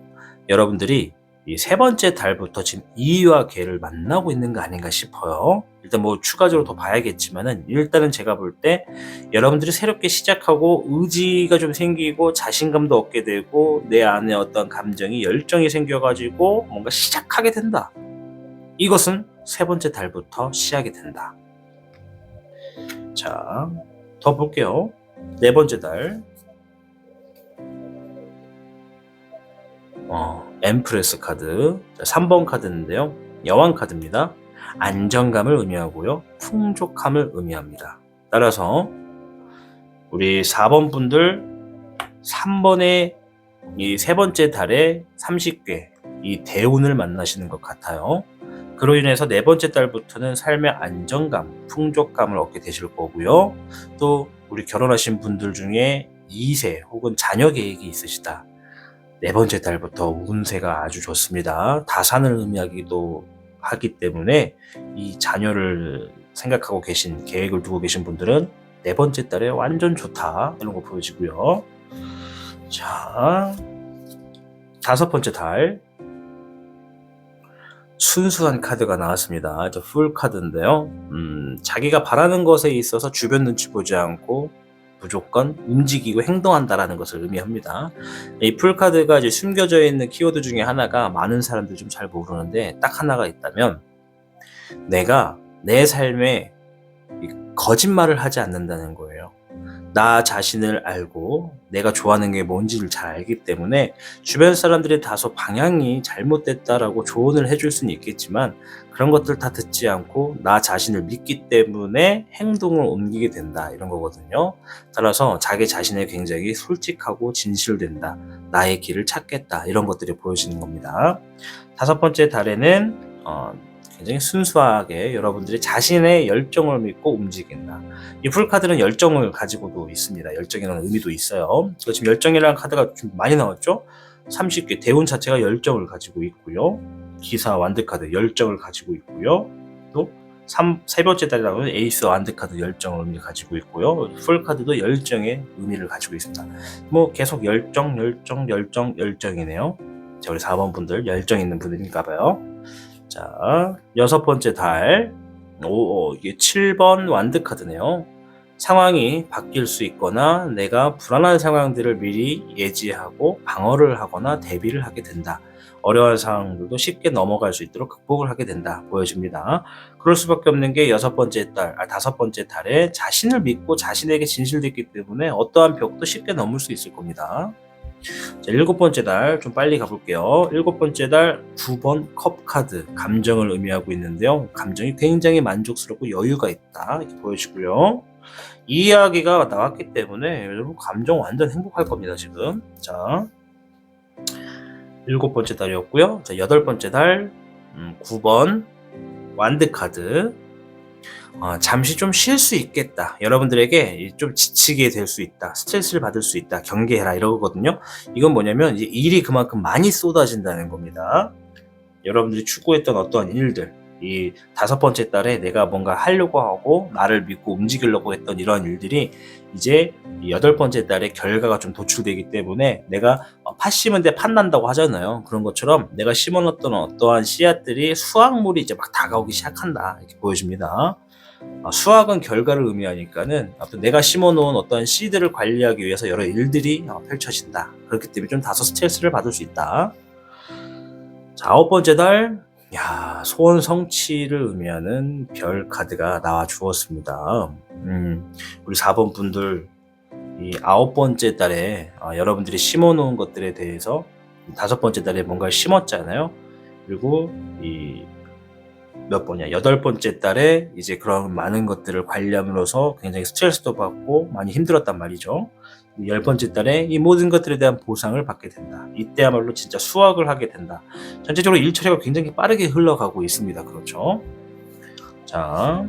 여러분들이 이 세 번째 달부터 지금 이와 개를 만나고 있는 거 아닌가 싶어요. 일단 뭐 추가적으로 더 봐야겠지만은 일단은 제가 볼 때 여러분들이 새롭게 시작하고 의지가 좀 생기고 자신감도 얻게 되고 내 안에 어떤 감정이 열정이 생겨가지고 뭔가 시작하게 된다. 이것은 세 번째 달부터 시작이 된다. 자, 더 볼게요. 네 번째 달 엠프레스 카드 3번 카드인데요. 여왕 카드입니다. 안정감을 의미하고요. 풍족함을 의미합니다. 따라서 우리 4번 분들 3번의 이 세 번째 달에 30개 이 대운을 만나시는 것 같아요. 그로 인해서 네 번째 달부터는 삶의 안정감, 풍족감을 얻게 되실 거고요. 또 우리 결혼하신 분들 중에 2세 혹은 자녀 계획이 있으시다. 네 번째 달부터 운세가 아주 좋습니다. 다산을 의미하기도 하기 때문에 이 자녀를 생각하고 계신, 계획을 두고 계신 분들은 네 번째 달에 완전 좋다, 이런 거 보여지고요. 자, 다섯 번째 달 순수한 카드가 나왔습니다. 풀 카드인데요. 자기가 바라는 것에 있어서 주변 눈치 보지 않고 무조건 움직이고 행동한다라는 것을 의미합니다. 이 풀카드가 이제 숨겨져 있는 키워드 중에 하나가 많은 사람들이 좀 잘 모르는데 딱 하나가 있다면 내가 내 삶에 거짓말을 하지 않는다는 거예요. 나 자신을 알고 내가 좋아하는 게 뭔지를 잘 알기 때문에 주변 사람들이 다소 방향이 잘못됐다라고 조언을 해줄 수는 있겠지만 그런 것들 다 듣지 않고 나 자신을 믿기 때문에 행동을 옮기게 된다, 이런 거거든요. 따라서 자기 자신에 굉장히 솔직하고 진실된다, 나의 길을 찾겠다, 이런 것들이 보여지는 겁니다. 다섯 번째 달에는 굉장히 순수하게 여러분들이 자신의 열정을 믿고 움직인다. 이 풀카드는 열정을 가지고도 있습니다. 열정이라는 의미도 있어요. 지금 열정이라는 카드가 좀 많이 나왔죠. 30개 대운 자체가 열정을 가지고 있고요. 기사 완드 카드 열정을 가지고 있고요. 또 세 번째 달에 나오는 에이스 완드 카드 열정을 의미 가지고 있고요. 풀카드도 열정의 의미를 가지고 있습니다. 뭐 계속 열정이네요. 자, 우리 4번 분들 열정 있는 분들인가 봐요. 자, 여섯 번째 달, 이게 7번 완드 카드네요. 상황이 바뀔 수 있거나 내가 불안한 상황들을 미리 예지하고 방어를 하거나 대비를 하게 된다. 어려운 상황들도 쉽게 넘어갈 수 있도록 극복을 하게 된다. 보여집니다. 그럴 수밖에 없는 게 다섯 번째 달에 자신을 믿고 자신에게 진실됐기 때문에 어떠한 벽도 쉽게 넘을 수 있을 겁니다. 자, 일곱 번째 달 좀 빨리 가볼게요. 일곱 번째 달 9번 컵 카드, 감정을 의미하고 있는데요. 감정이 굉장히 만족스럽고 여유가 있다 이렇게 보여지고요. 이 이야기가 나왔기 때문에 여러분 감정 완전 행복할 겁니다 지금. 자, 일곱 번째 달이었고요. 자, 여덟 번째 달 9번 완드 카드. 잠시 좀 쉴 수 있겠다. 여러분들에게 좀 지치게 될 수 있다. 스트레스를 받을 수 있다. 경계해라 이러거든요. 이건 뭐냐면 이제 일이 그만큼 많이 쏟아진다는 겁니다. 여러분들이 추구했던 어떠한 일들, 이 다섯 번째 달에 내가 뭔가 하려고 하고 나를 믿고 움직이려고 했던 이러한 일들이 이제 이 여덟 번째 달에 결과가 좀 도출되기 때문에 내가 팥 심은데 팥 난다고 하잖아요. 그런 것처럼 내가 심어놨던 어떠한 씨앗들이 수확물이 이제 막 다가오기 시작한다 이렇게 보여집니다. 수학은 결과를 의미하니까는 내가 심어놓은 어떤 씨들을 관리하기 위해서 여러 일들이 펼쳐진다. 그렇기 때문에 좀 다소 스트레스를 받을 수 있다. 자, 아홉 번째 달, 소원 성취를 의미하는 별 카드가 나와 주었습니다. 우리 4번 분들, 이 아홉 번째 달에 여러분들이 심어놓은 것들에 대해서 다섯 번째 달에 뭔가를 심었잖아요. 그리고 몇 번이야? 여덟 번째 달에 이제 그런 많은 것들을 관리함으로써 굉장히 스트레스도 받고 많이 힘들었단 말이죠. 열 번째 달에 이 모든 것들에 대한 보상을 받게 된다. 이때야말로 진짜 수확을 하게 된다. 전체적으로 일 처리가 굉장히 빠르게 흘러가고 있습니다. 그렇죠? 자,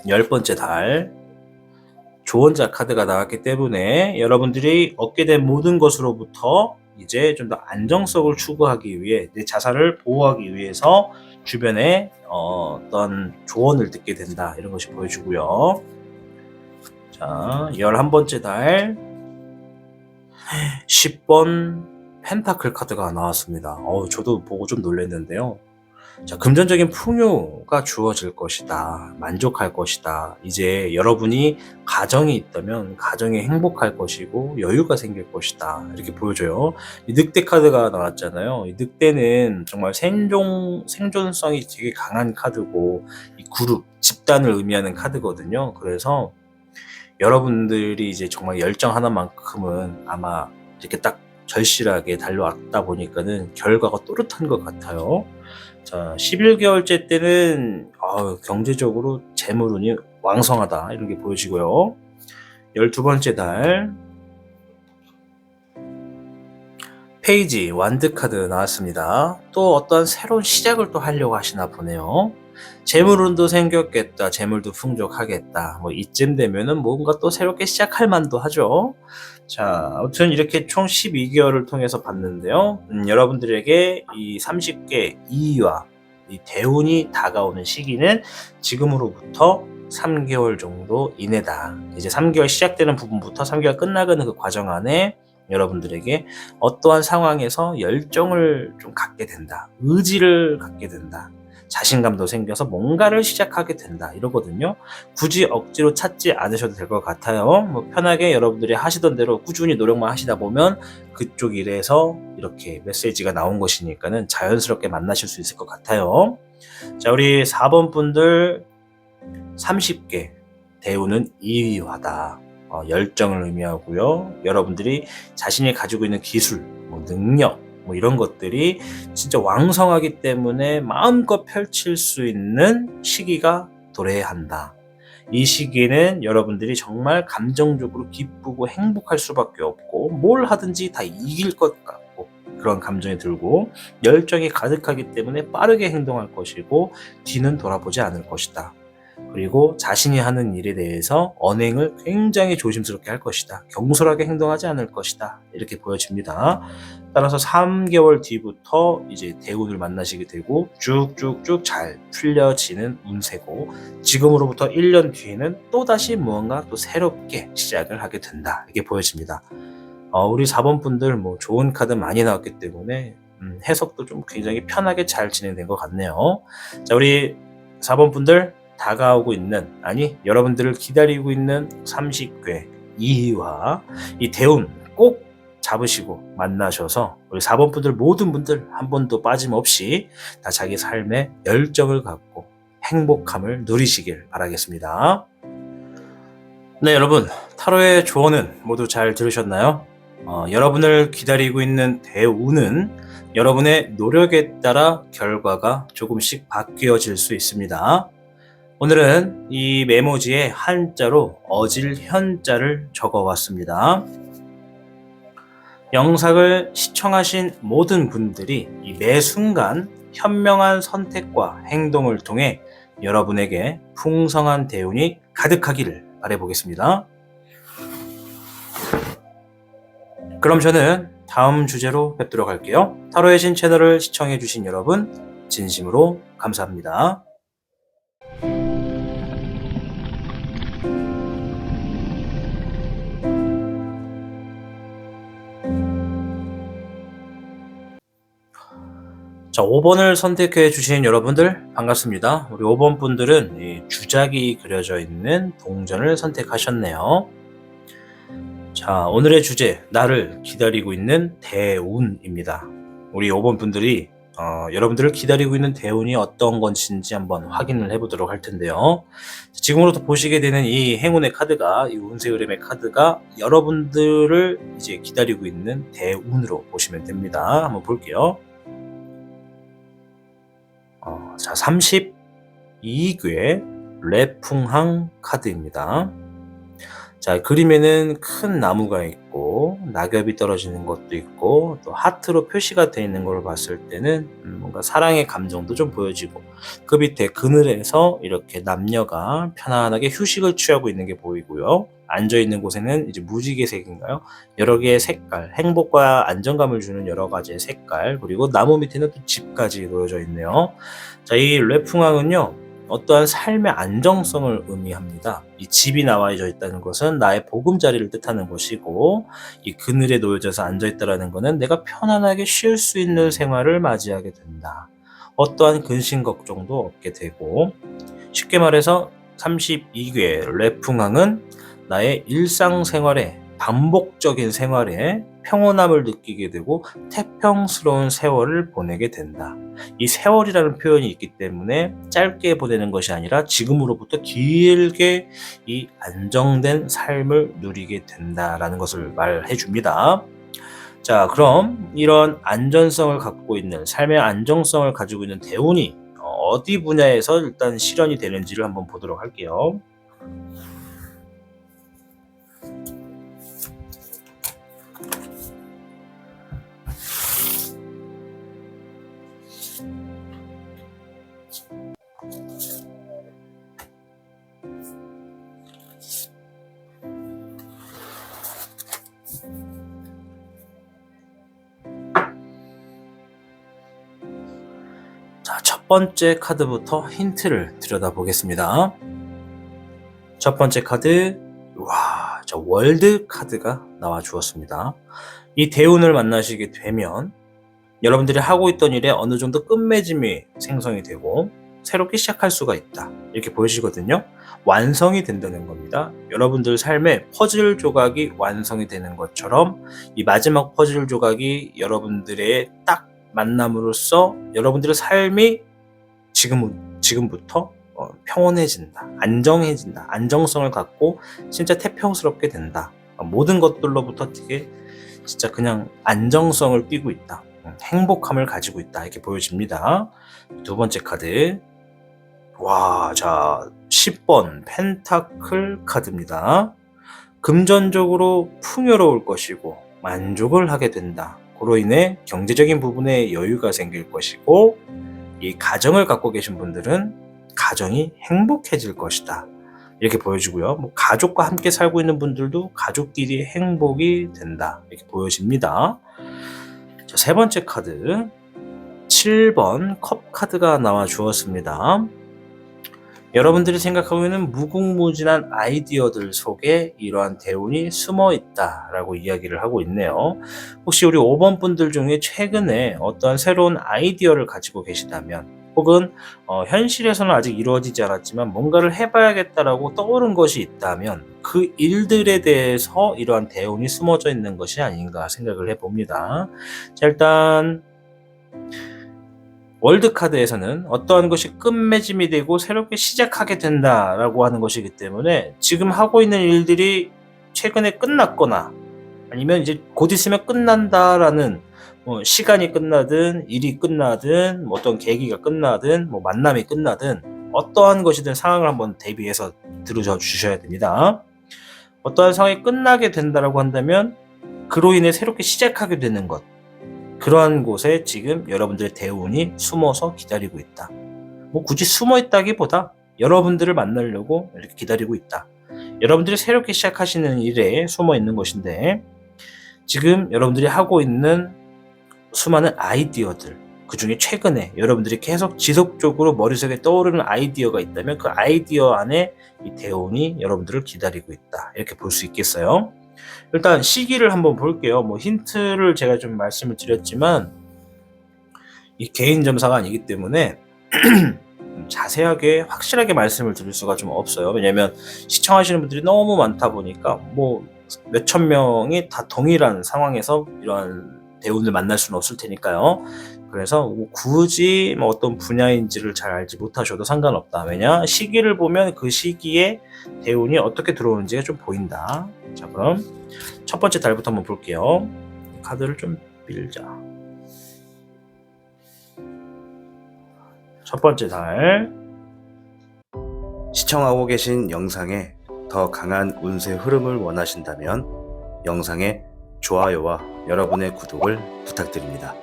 열 번째 달 조언자 카드가 나왔기 때문에 여러분들이 얻게 된 모든 것으로부터 이제 좀 더 안정성을 추구하기 위해 내 자산을 보호하기 위해서 주변에 어떤 조언을 듣게 된다 이런 것이 보여주고요. 자, 11번째 달 10번 펜타클 카드가 나왔습니다. 저도 보고 좀 놀랐는데요. 자, 금전적인 풍요가 주어질 것이다. 만족할 것이다. 이제 여러분이 가정이 있다면 가정이 행복할 것이고 여유가 생길 것이다. 이렇게 보여줘요. 이 늑대 카드가 나왔잖아요. 이 늑대는 정말 생존성이 되게 강한 카드고 이 그룹, 집단을 의미하는 카드거든요. 그래서 여러분들이 이제 정말 열정 하나만큼은 아마 이렇게 딱 절실하게 달려왔다 보니까는 결과가 또렷한 것 같아요. 자, 11개월째 때는 경제적으로 재물운이 왕성하다 이런 게 보여지고요. 12번째 달 페이지 완드 카드 나왔습니다. 또 어떤 새로운 시작을 또 하려고 하시나 보네요. 재물운도 생겼겠다. 재물도 풍족하겠다. 이쯤 되면은 뭔가 또 새롭게 시작할 만도 하죠. 자, 아무튼 이렇게 총 12개월을 통해서 봤는데요. 여러분들에게 이 30개 이의와 이 대운이 다가오는 시기는 지금으로부터 3개월 정도 이내다. 이제 3개월 시작되는 부분부터 3개월 끝나가는 그 과정 안에 여러분들에게 어떠한 상황에서 열정을 좀 갖게 된다. 의지를 갖게 된다. 자신감도 생겨서 뭔가를 시작하게 된다 이러거든요. 굳이 억지로 찾지 않으셔도 될 것 같아요. 편하게 여러분들이 하시던 대로 꾸준히 노력만 하시다 보면 그쪽 일에서 이렇게 메시지가 나온 것이니까는 자연스럽게 만나실 수 있을 것 같아요. 자, 우리 4번 분들 30개 대우는 이위화다. 열정을 의미하고요. 여러분들이 자신이 가지고 있는 기술, 능력 이런 것들이 진짜 왕성하기 때문에 마음껏 펼칠 수 있는 시기가 도래한다. 이 시기는 여러분들이 정말 감정적으로 기쁘고 행복할 수밖에 없고 뭘 하든지 다 이길 것 같고 그런 감정이 들고 열정이 가득하기 때문에 빠르게 행동할 것이고 뒤는 돌아보지 않을 것이다. 그리고 자신이 하는 일에 대해서 언행을 굉장히 조심스럽게 할 것이다. 경솔하게 행동하지 않을 것이다. 이렇게 보여집니다. 따라서 3개월 뒤부터 이제 대운을 만나시게 되고 쭉쭉쭉 잘 풀려지는 운세고 지금으로부터 1년 뒤에는 또다시 무언가 또 새롭게 시작을 하게 된다. 이게 보여집니다. 우리 4번 분들 좋은 카드 많이 나왔기 때문에 해석도 좀 굉장히 편하게 잘 진행된 것 같네요. 자, 우리 4번 분들 다가오고 있는, 아니 여러분들을 기다리고 있는 30궤 이희와 이 대운 꼭 잡으시고 만나셔서 우리 4번 분들 모든 분들 한 번도 빠짐없이 다 자기 삶에 열정을 갖고 행복함을 누리시길 바라겠습니다. 네, 여러분, 타로의 조언은 모두 잘 들으셨나요? 여러분을 기다리고 있는 대운은 여러분의 노력에 따라 결과가 조금씩 바뀌어질 수 있습니다. 오늘은 이 메모지에 한자로 어질현자를 적어왔습니다. 영상을 시청하신 모든 분들이 이 매 순간 현명한 선택과 행동을 통해 여러분에게 풍성한 대운이 가득하기를 바라보겠습니다. 그럼 저는 다음 주제로 뵙도록 할게요. 타로의 신 채널을 시청해주신 여러분 진심으로 감사합니다. 자, 5번을 선택해 주신 여러분들 반갑습니다. 우리 5번 분들은 이 주작이 그려져 있는 동전을 선택하셨네요. 자, 오늘의 주제, 나를 기다리고 있는 대운입니다. 우리 5번 분들이 여러분들을 기다리고 있는 대운이 어떤 것인지 한번 확인을 해보도록 할 텐데요. 지금으로부터 보시게 되는 이 행운의 카드가, 이 운세 흐름의 카드가 여러분들을 이제 기다리고 있는 대운으로 보시면 됩니다. 한번 볼게요. 자, 32궤 레풍항 카드입니다. 자, 그림에는 큰 나무가 있고 낙엽이 떨어지는 것도 있고 또 하트로 표시가 되어 있는 걸 봤을 때는 뭔가 사랑의 감정도 좀 보여지고, 그 밑에 그늘에서 이렇게 남녀가 편안하게 휴식을 취하고 있는 게 보이고요. 앉아있는 곳에는 이제 무지개색인가요? 여러 개의 색깔, 행복과 안정감을 주는 여러 가지의 색깔, 그리고 나무 밑에는 또 집까지 놓여져 있네요. 자, 이 레풍항은요, 어떠한 삶의 안정성을 의미합니다. 이 집이 나와져 있다는 것은 나의 보금자리를 뜻하는 것이고, 이 그늘에 놓여져서 앉아있다는 것은 내가 편안하게 쉴 수 있는 생활을 맞이하게 된다. 어떠한 근심 걱정도 없게 되고, 쉽게 말해서 32궤 레풍항은 나의 일상생활에, 반복적인 생활에 평온함을 느끼게 되고 태평스러운 세월을 보내게 된다. 이 세월이라는 표현이 있기 때문에 짧게 보내는 것이 아니라 지금으로부터 길게 이 안정된 삶을 누리게 된다라는 것을 말해 줍니다. 자, 그럼 이런 안전성을 갖고 있는, 삶의 안정성을 가지고 있는 대운이 어디 분야에서 일단 실현이 되는지를 한번 보도록 할게요. 자, 첫 번째 카드부터 힌트를 들여다보겠습니다. 첫 번째 카드, 와, 저 월드 카드가 나와 주었습니다. 이 대운을 만나시게 되면 여러분들이 하고 있던 일에 어느 정도 끝맺음이 생성이 되고 새롭게 시작할 수가 있다, 이렇게 보여지거든요. 완성이 된다는 겁니다. 여러분들 삶의 퍼즐 조각이 완성이 되는 것처럼 이 마지막 퍼즐 조각이 여러분들의 딱 만남으로써 여러분들의 삶이 지금부터 평온해진다, 안정해진다, 안정성을 갖고 진짜 태평스럽게 된다. 모든 것들로부터 되게 진짜 그냥 안정성을 띠고 있다, 행복함을 가지고 있다, 이렇게 보여집니다. 두 번째 카드, 와, 자 10번 펜타클 카드입니다. 금전적으로 풍요로울 것이고 만족을 하게 된다. 그로 인해 경제적인 부분에 여유가 생길 것이고, 이 가정을 갖고 계신 분들은 가정이 행복해질 것이다, 이렇게 보여지고요. 뭐 가족과 함께 살고 있는 분들도 가족끼리 행복이 된다, 이렇게 보여집니다. 자, 세 번째 카드, 7번 컵 카드가 나와 주었습니다. 여러분들이 생각하고 있는 무궁무진한 아이디어들 속에 이러한 대운이 숨어 있다라고 이야기를 하고 있네요. 혹시 우리 5번 분들 중에 최근에 어떠한 새로운 아이디어를 가지고 계시다면 혹은 현실에서는 아직 이루어지지 않았지만 뭔가를 해봐야겠다라고 떠오른 것이 있다면 그 일들에 대해서 이러한 대운이 숨어져 있는 것이 아닌가 생각을 해봅니다. 자, 일단 월드카드에서는 어떠한 것이 끝맺음이 되고 새롭게 시작하게 된다라고 하는 것이기 때문에 지금 하고 있는 일들이 최근에 끝났거나 아니면 이제 곧 있으면 끝난다라는 시간이 끝나든 일이 끝나든 어떤 계기가 끝나든 만남이 끝나든 어떠한 것이든 상황을 한번 대비해서 들으셔 주셔야 됩니다. 어떠한 상황이 끝나게 된다라고 한다면 그로 인해 새롭게 시작하게 되는 것, 그러한 곳에 지금 여러분들의 대운이 숨어서 기다리고 있다. 굳이 숨어 있다기보다 여러분들을 만나려고 이렇게 기다리고 있다. 여러분들이 새롭게 시작하시는 일에 숨어 있는 것인데 지금 여러분들이 하고 있는 수많은 아이디어들, 그 중에 최근에 여러분들이 계속 지속적으로 머릿속에 떠오르는 아이디어가 있다면 그 아이디어 안에 이 대운이 여러분들을 기다리고 있다. 이렇게 볼 수 있겠어요. 일단 시기를 한번 볼게요. 힌트를 제가 좀 말씀을 드렸지만 이 개인 점사가 아니기 때문에 자세하게 확실하게 말씀을 드릴 수가 좀 없어요. 왜냐면 시청하시는 분들이 너무 많다 보니까 몇천 명이 다 동일한 상황에서 이러한 대운을 만날 수는 없을 테니까요. 그래서 굳이 어떤 분야인지를 잘 알지 못하셔도 상관없다. 왜냐? 시기를 보면 그 시기에 대운이 어떻게 들어오는지가 좀 보인다. 자, 그럼 첫 번째 달부터 한번 볼게요. 카드를 좀 빌자. 첫 번째 달. 시청하고 계신 영상에 더 강한 운세 흐름을 원하신다면 영상에 좋아요와 여러분의 구독을 부탁드립니다.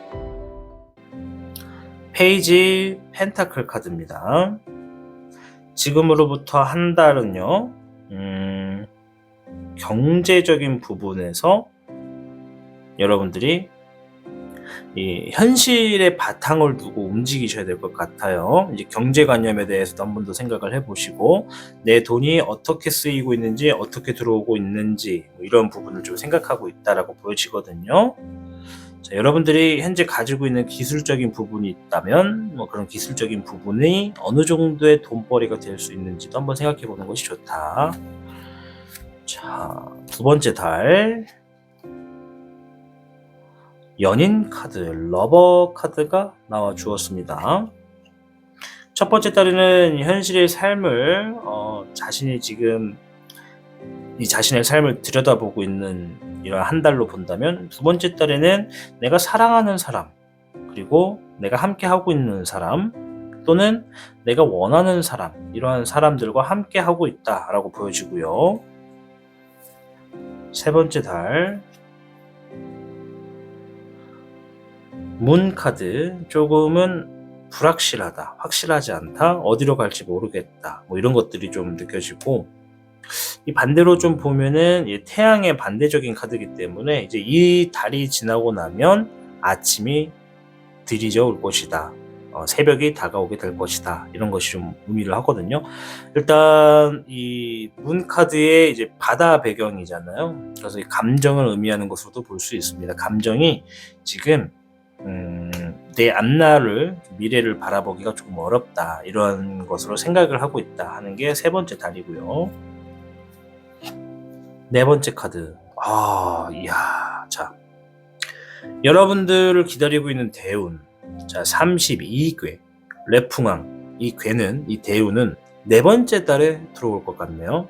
페이지 펜타클 카드입니다. 지금으로부터 한 달은요, 경제적인 부분에서 여러분들이 이 현실의 바탕을 두고 움직이셔야 될 것 같아요. 이제 경제관념에 대해서도 한 번 더 생각을 해보시고 내 돈이 어떻게 쓰이고 있는지 어떻게 들어오고 있는지 이런 부분을 좀 생각하고 있다라고 보여지거든요. 자, 여러분들이 현재 가지고 있는 기술적인 부분이 있다면 그런 기술적인 부분이 어느 정도의 돈벌이가 될 수 있는지도 한번 생각해 보는 것이 좋다. 자, 두 번째 달 연인 카드, 러버 카드가 나와 주었습니다. 첫 번째 달에는 현실의 삶을 자신이 지금 이 자신의 삶을 들여다보고 있는 이런 한 달로 본다면 두 번째 달에는 내가 사랑하는 사람 그리고 내가 함께 하고 있는 사람 또는 내가 원하는 사람 이러한 사람들과 함께 하고 있다라고 보여지고요. 세 번째 달 문 카드, 조금은 불확실하다, 확실하지 않다, 어디로 갈지 모르겠다 이런 것들이 좀 느껴지고 이 반대로 좀 보면은 태양의 반대적인 카드이기 때문에 이제 이 달이 지나고 나면 아침이 들이져 올 것이다. 새벽이 다가오게 될 것이다. 이런 것이 좀 의미를 하거든요. 일단 이 문 카드의 이제 바다 배경이잖아요. 그래서 이 감정을 의미하는 것으로도 볼 수 있습니다. 감정이 지금 내 앞날을 미래를 바라보기가 조금 어렵다. 이런 것으로 생각을 하고 있다 하는 게 세 번째 달이고요. 네 번째 카드. 자. 여러분들을 기다리고 있는 대운. 자, 32궤. 레풍왕. 이 궤는, 이 대운은 네 번째 달에 들어올 것 같네요.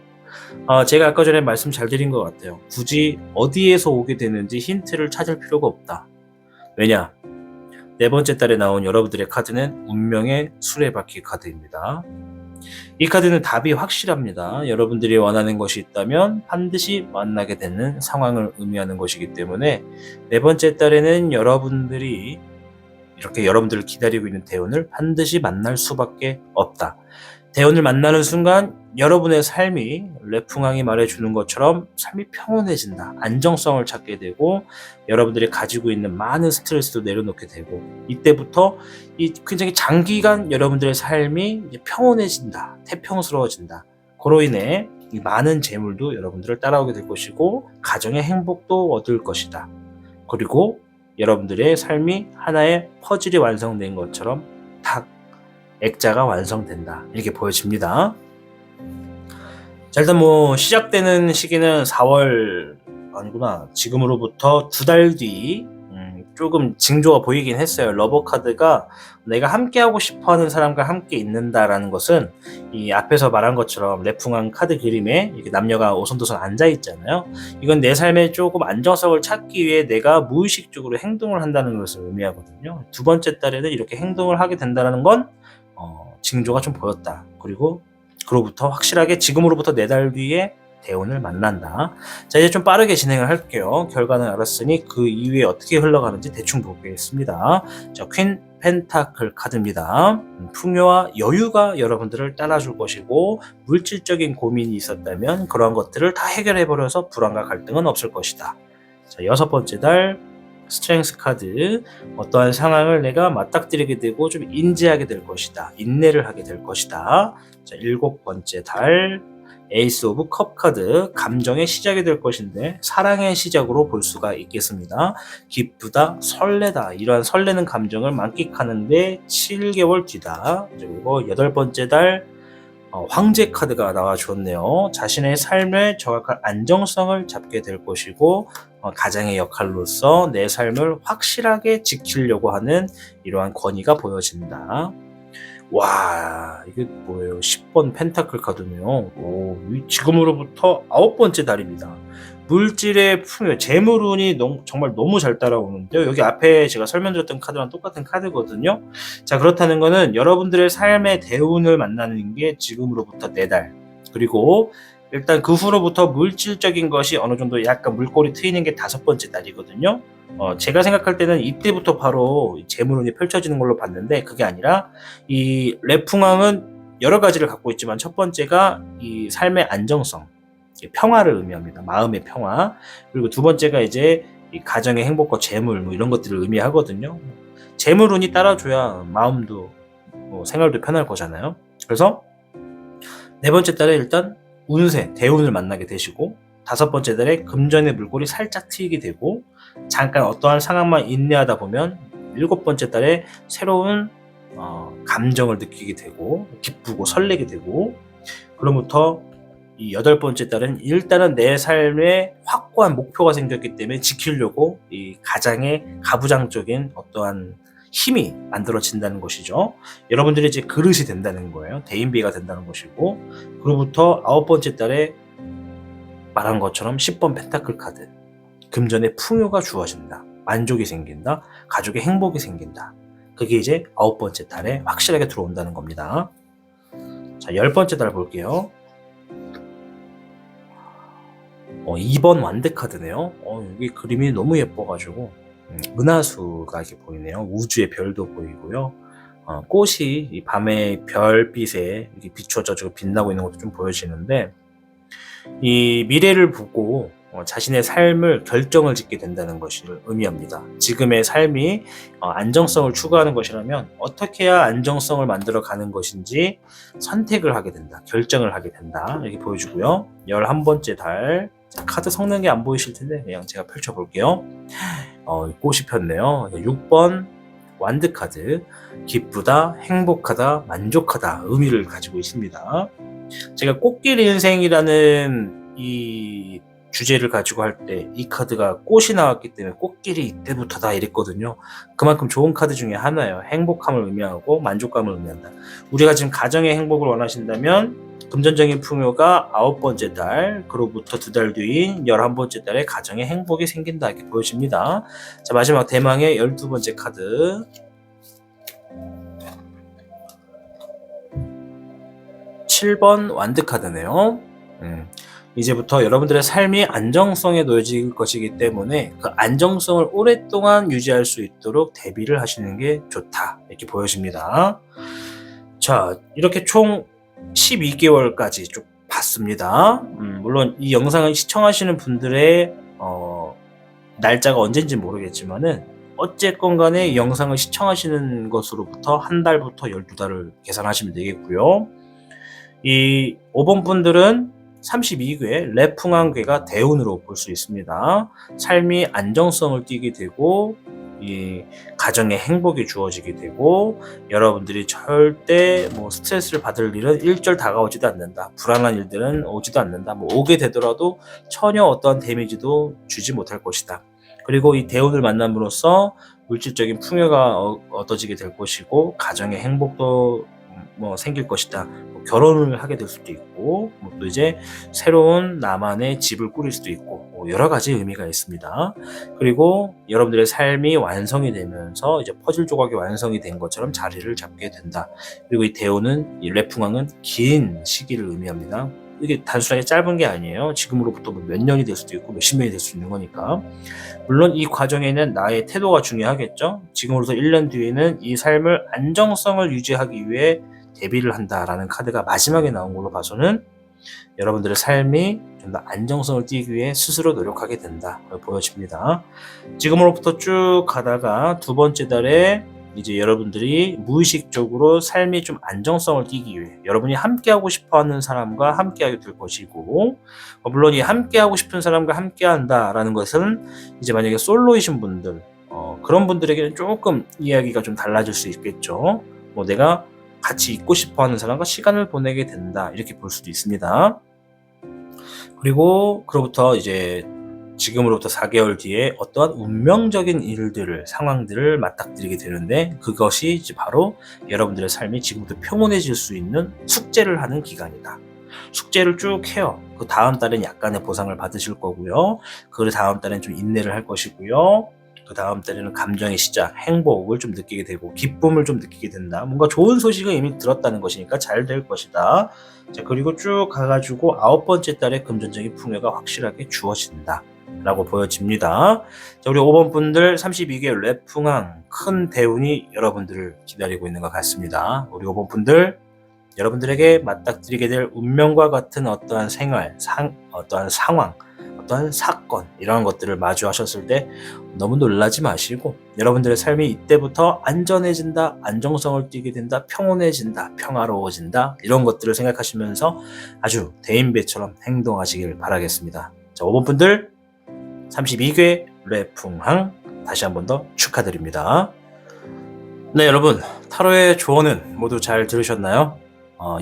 제가 아까 전에 말씀 잘 드린 것 같아요. 굳이 어디에서 오게 되는지 힌트를 찾을 필요가 없다. 왜냐? 네 번째 달에 나온 여러분들의 카드는 운명의 수레바퀴 카드입니다. 이 카드는 답이 확실합니다. 여러분들이 원하는 것이 있다면 반드시 만나게 되는 상황을 의미하는 것이기 때문에 네 번째 달에는 여러분들이 이렇게 여러분들을 기다리고 있는 대운을 반드시 만날 수밖에 없다. 대운을 만나는 순간 여러분의 삶이 레풍왕이 말해주는 것처럼 삶이 평온해진다. 안정성을 찾게 되고 여러분들이 가지고 있는 많은 스트레스도 내려놓게 되고 이때부터 이 굉장히 장기간 여러분들의 삶이 이제 평온해진다. 태평스러워진다. 그로 인해 이 많은 재물도 여러분들을 따라오게 될 것이고 가정의 행복도 얻을 것이다. 그리고 여러분들의 삶이 하나의 퍼즐이 완성된 것처럼 딱 액자가 완성된다. 이렇게 보여집니다. 자, 일단 뭐 시작되는 시기는 4월 아니구나. 지금으로부터 2달 뒤 조금 징조가 보이긴 했어요. 러버 카드가 내가 함께 하고 싶어하는 사람과 함께 있는다라는 것은 이 앞에서 말한 것처럼 레풍한 카드 그림에 이렇게 남녀가 오손도손 앉아 있잖아요. 이건 내 삶에 조금 안정성을 찾기 위해 내가 무의식적으로 행동을 한다는 것을 의미하거든요. 두 번째 달에는 이렇게 행동을 하게 된다는 건 징조가 좀 보였다. 그리고 그로부터 확실하게 지금으로부터 4달 뒤에 대운을 만난다. 자, 이제 좀 빠르게 진행을 할게요. 결과는 알았으니 그 이후에 어떻게 흘러가는지 대충 보겠습니다. 자, 퀸 펜타클 카드입니다. 풍요와 여유가 여러분들을 따라줄 것이고 물질적인 고민이 있었다면 그러한 것들을 다 해결해버려서 불안과 갈등은 없을 것이다. 자, 6번째 달 스트렝스 카드, 어떠한 상황을 내가 맞닥뜨리게 되고 좀 인지하게 될 것이다. 인내를 하게 될 것이다. 자, 7번째 달 에이스 오브 컵 카드, 감정의 시작이 될 것인데 사랑의 시작으로 볼 수가 있겠습니다. 기쁘다, 설레다, 이러한 설레는 감정을 만끽하는데 7개월 뒤다. 그리고 8번째 달 황제 카드가 나와주었네요. 자신의 삶의 정확한 안정성을 잡게 될 것이고 가장의 역할로서 내 삶을 확실하게 지키려고 하는 이러한 권위가 보여진다. 와, 이게 뭐예요? 10번 펜타클 카드네요. 오, 지금으로부터 9번째 달입니다. 물질의 풍요, 재물운이 정말 너무 잘 따라오는데요. 여기 앞에 제가 설명드렸던 카드랑 똑같은 카드거든요. 자, 그렇다는 거는 여러분들의 삶의 대운을 만나는 게 지금으로부터 4달. 그리고 일단 그 후로부터 물질적인 것이 어느 정도 약간 물꼬리 트이는 게 5번째 달이거든요. 제가 생각할 때는 이때부터 바로 재물운이 펼쳐지는 걸로 봤는데 그게 아니라 이 레풍왕은 여러 가지를 갖고 있지만 첫 번째가 이 삶의 안정성, 평화를 의미합니다. 마음의 평화. 그리고 두 번째가 이제 이 가정의 행복과 재물 뭐 이런 것들을 의미하거든요. 재물운이 따라줘야 마음도 생활도 편할 거잖아요. 그래서 4번째 달에 일단 운세, 대운을 만나게 되시고 5번째 달에 금전의 물꼬리 살짝 트이게 되고 잠깐 어떠한 상황만 인내하다 보면 7번째 달에 새로운 감정을 느끼게 되고 기쁘고 설레게 되고 그로부터 이 8번째 달은 일단은 내 삶에 확고한 목표가 생겼기 때문에 지키려고 이 가장의 가부장적인 어떠한 힘이 만들어진다는 것이죠. 여러분들이 이제 그릇이 된다는 거예요. 대인배가 된다는 것이고 그로부터 9번째 달에 말한 것처럼 10번 펜타클 카드, 금전의 풍요가 주어진다. 만족이 생긴다. 가족의 행복이 생긴다. 그게 이제 9번째 달에 확실하게 들어온다는 겁니다. 자, 10번째 달 볼게요. 2번 완드 카드네요. 여기 그림이 너무 예뻐가지고 은하수가 이렇게 보이네요. 우주의 별도 보이고요. 꽃이 이 밤의 별빛에 이렇게 비추어져 빛나고 있는 것도 좀 보여지는데 이 미래를 보고 자신의 삶을 결정을 짓게 된다는 것을 의미합니다. 지금의 삶이 안정성을 추구하는 것이라면 어떻게 해야 안정성을 만들어 가는 것인지 선택을 하게 된다. 결정을 하게 된다. 이렇게 보여주고요. 11번째 달 카드 섞는 게 안 보이실 텐데 그냥 제가 펼쳐볼게요. 꽃이 폈네요. 6번 완드 카드, 기쁘다, 행복하다, 만족하다 의미를 가지고 있습니다. 제가 꽃길 인생이라는 이 주제를 가지고 할 때 이 카드가 꽃이 나왔기 때문에 꽃길이 이때부터다 이랬거든요. 그만큼 좋은 카드 중에 하나예요. 행복함을 의미하고 만족감을 의미한다. 우리가 지금 가정의 행복을 원하신다면 금전적인 풍요가 9번째 달, 그로부터 2달 뒤인 11번째 달에 가정의 행복이 생긴다 이렇게 보여집니다. 자, 마지막 대망의 12번째 카드. 7번 완드 카드네요. 이제부터 여러분들의 삶이 안정성에 놓여질 것이기 때문에 그 안정성을 오랫동안 유지할 수 있도록 대비를 하시는 게 좋다 이렇게 보여집니다. 자, 이렇게 총 12개월까지 쭉 봤습니다. 물론 이 영상을 시청하시는 분들의 날짜가 언제인지 모르겠지만은 어쨌건 간에 이 영상을 시청하시는 것으로부터 한 달부터 12달을 계산하시면 되겠고요. 이 5번 분들은 32궤 레풍한궤가 대운으로 볼 수 있습니다. 삶이 안정성을 띠게 되고 이 가정에 행복이 주어지게 되고 여러분들이 절대 뭐 스트레스를 받을 일은 일절 다가오지도 않는다. 불안한 일들은 오지도 않는다. 뭐 오게 되더라도 전혀 어떠한 데미지도 주지 못할 것이다. 그리고 이 대운을 만남으로써 물질적인 풍요가 얻어지게 될 것이고 가정의 행복도 뭐 생길 것이다. 뭐 결혼을 하게 될 수도 있고 또 이제 새로운 나만의 집을 꾸릴 수도 있고 뭐 여러 가지 의미가 있습니다. 그리고 여러분들의 삶이 완성이 되면서 이제 퍼즐 조각이 완성이 된 것처럼 자리를 잡게 된다. 그리고 이 대운은 이 레풍왕은 긴 시기를 의미합니다. 이게 단순하게 짧은 게 아니에요. 지금으로부터 몇 년이 될 수도 있고 몇십 년이 될 수 있는 거니까. 물론 이 과정에는 나의 태도가 중요하겠죠. 지금으로부터 1년 뒤에는 이 삶을 안정성을 유지하기 위해 대비를 한다라는 카드가 마지막에 나온 걸로 봐서는 여러분들의 삶이 좀 더 안정성을 띠기 위해 스스로 노력하게 된다 보여집니다. 지금으로부터 쭉 가다가 두 번째 달에 이제 여러분들이 무의식적으로 삶이 좀 안정성을 띠기 위해 여러분이 함께하고 싶어하는 사람과 함께하게 될 것이고 물론 이 함께하고 싶은 사람과 함께한다라는 것은 이제 만약에 솔로이신 분들 그런 분들에게는 조금 이야기가 좀 달라질 수 있겠죠. 뭐 내가 같이 있고 싶어하는 사람과 시간을 보내게 된다 이렇게 볼 수도 있습니다. 그리고 그로부터 이제 지금으로부터 4개월 뒤에 어떠한 운명적인 일들을 상황들을 맞닥뜨리게 되는데 그것이 이제 바로 여러분들의 삶이 지금부터 평온해질 수 있는 숙제를 하는 기간이다. 숙제를 쭉 해요. 그 다음 달엔 약간의 보상을 받으실 거고요. 그 다음 달엔 좀 인내를 할 것이고요. 그 다음 달에는 감정의 시작, 행복을 좀 느끼게 되고 기쁨을 좀 느끼게 된다. 뭔가 좋은 소식을 이미 들었다는 것이니까 잘 될 것이다. 자, 그리고 쭉 가가지고 9번째 달에 금전적인 풍요가 확실하게 주어진다 라고 보여집니다. 자, 우리 5번 분들 32개월 레풍왕 큰 대운이 여러분들을 기다리고 있는 것 같습니다. 우리 5번 분들 여러분들에게 맞닥뜨리게 될 운명과 같은 어떠한 생활, 어떠한 상황, 어떠한 사건 이런 것들을 마주하셨을 때 너무 놀라지 마시고 여러분들의 삶이 이때부터 안전해진다, 안정성을 띠게 된다, 평온해진다, 평화로워진다 이런 것들을 생각하시면서 아주 대인배처럼 행동하시길 바라겠습니다. 자, 5번 분들 32개 레풍항 다시 한 번 더 축하드립니다. 네, 여러분 타로의 조언은 모두 잘 들으셨나요?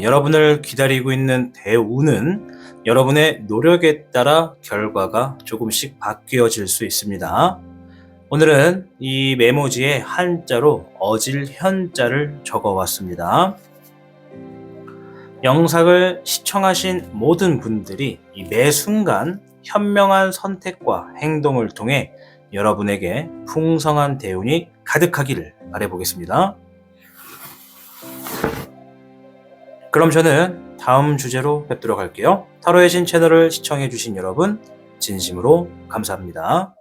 여러분을 기다리고 있는 대운은 여러분의 노력에 따라 결과가 조금씩 바뀌어질 수 있습니다. 오늘은 이 메모지에 한자로 어질현자를 적어왔습니다. 영상을 시청하신 모든 분들이 이 매 순간 현명한 선택과 행동을 통해 여러분에게 풍성한 대운이 가득하기를 바라보겠습니다. 그럼 저는 다음 주제로 뵙도록 할게요. 타로의 신 채널을 시청해주신 여러분 진심으로 감사합니다.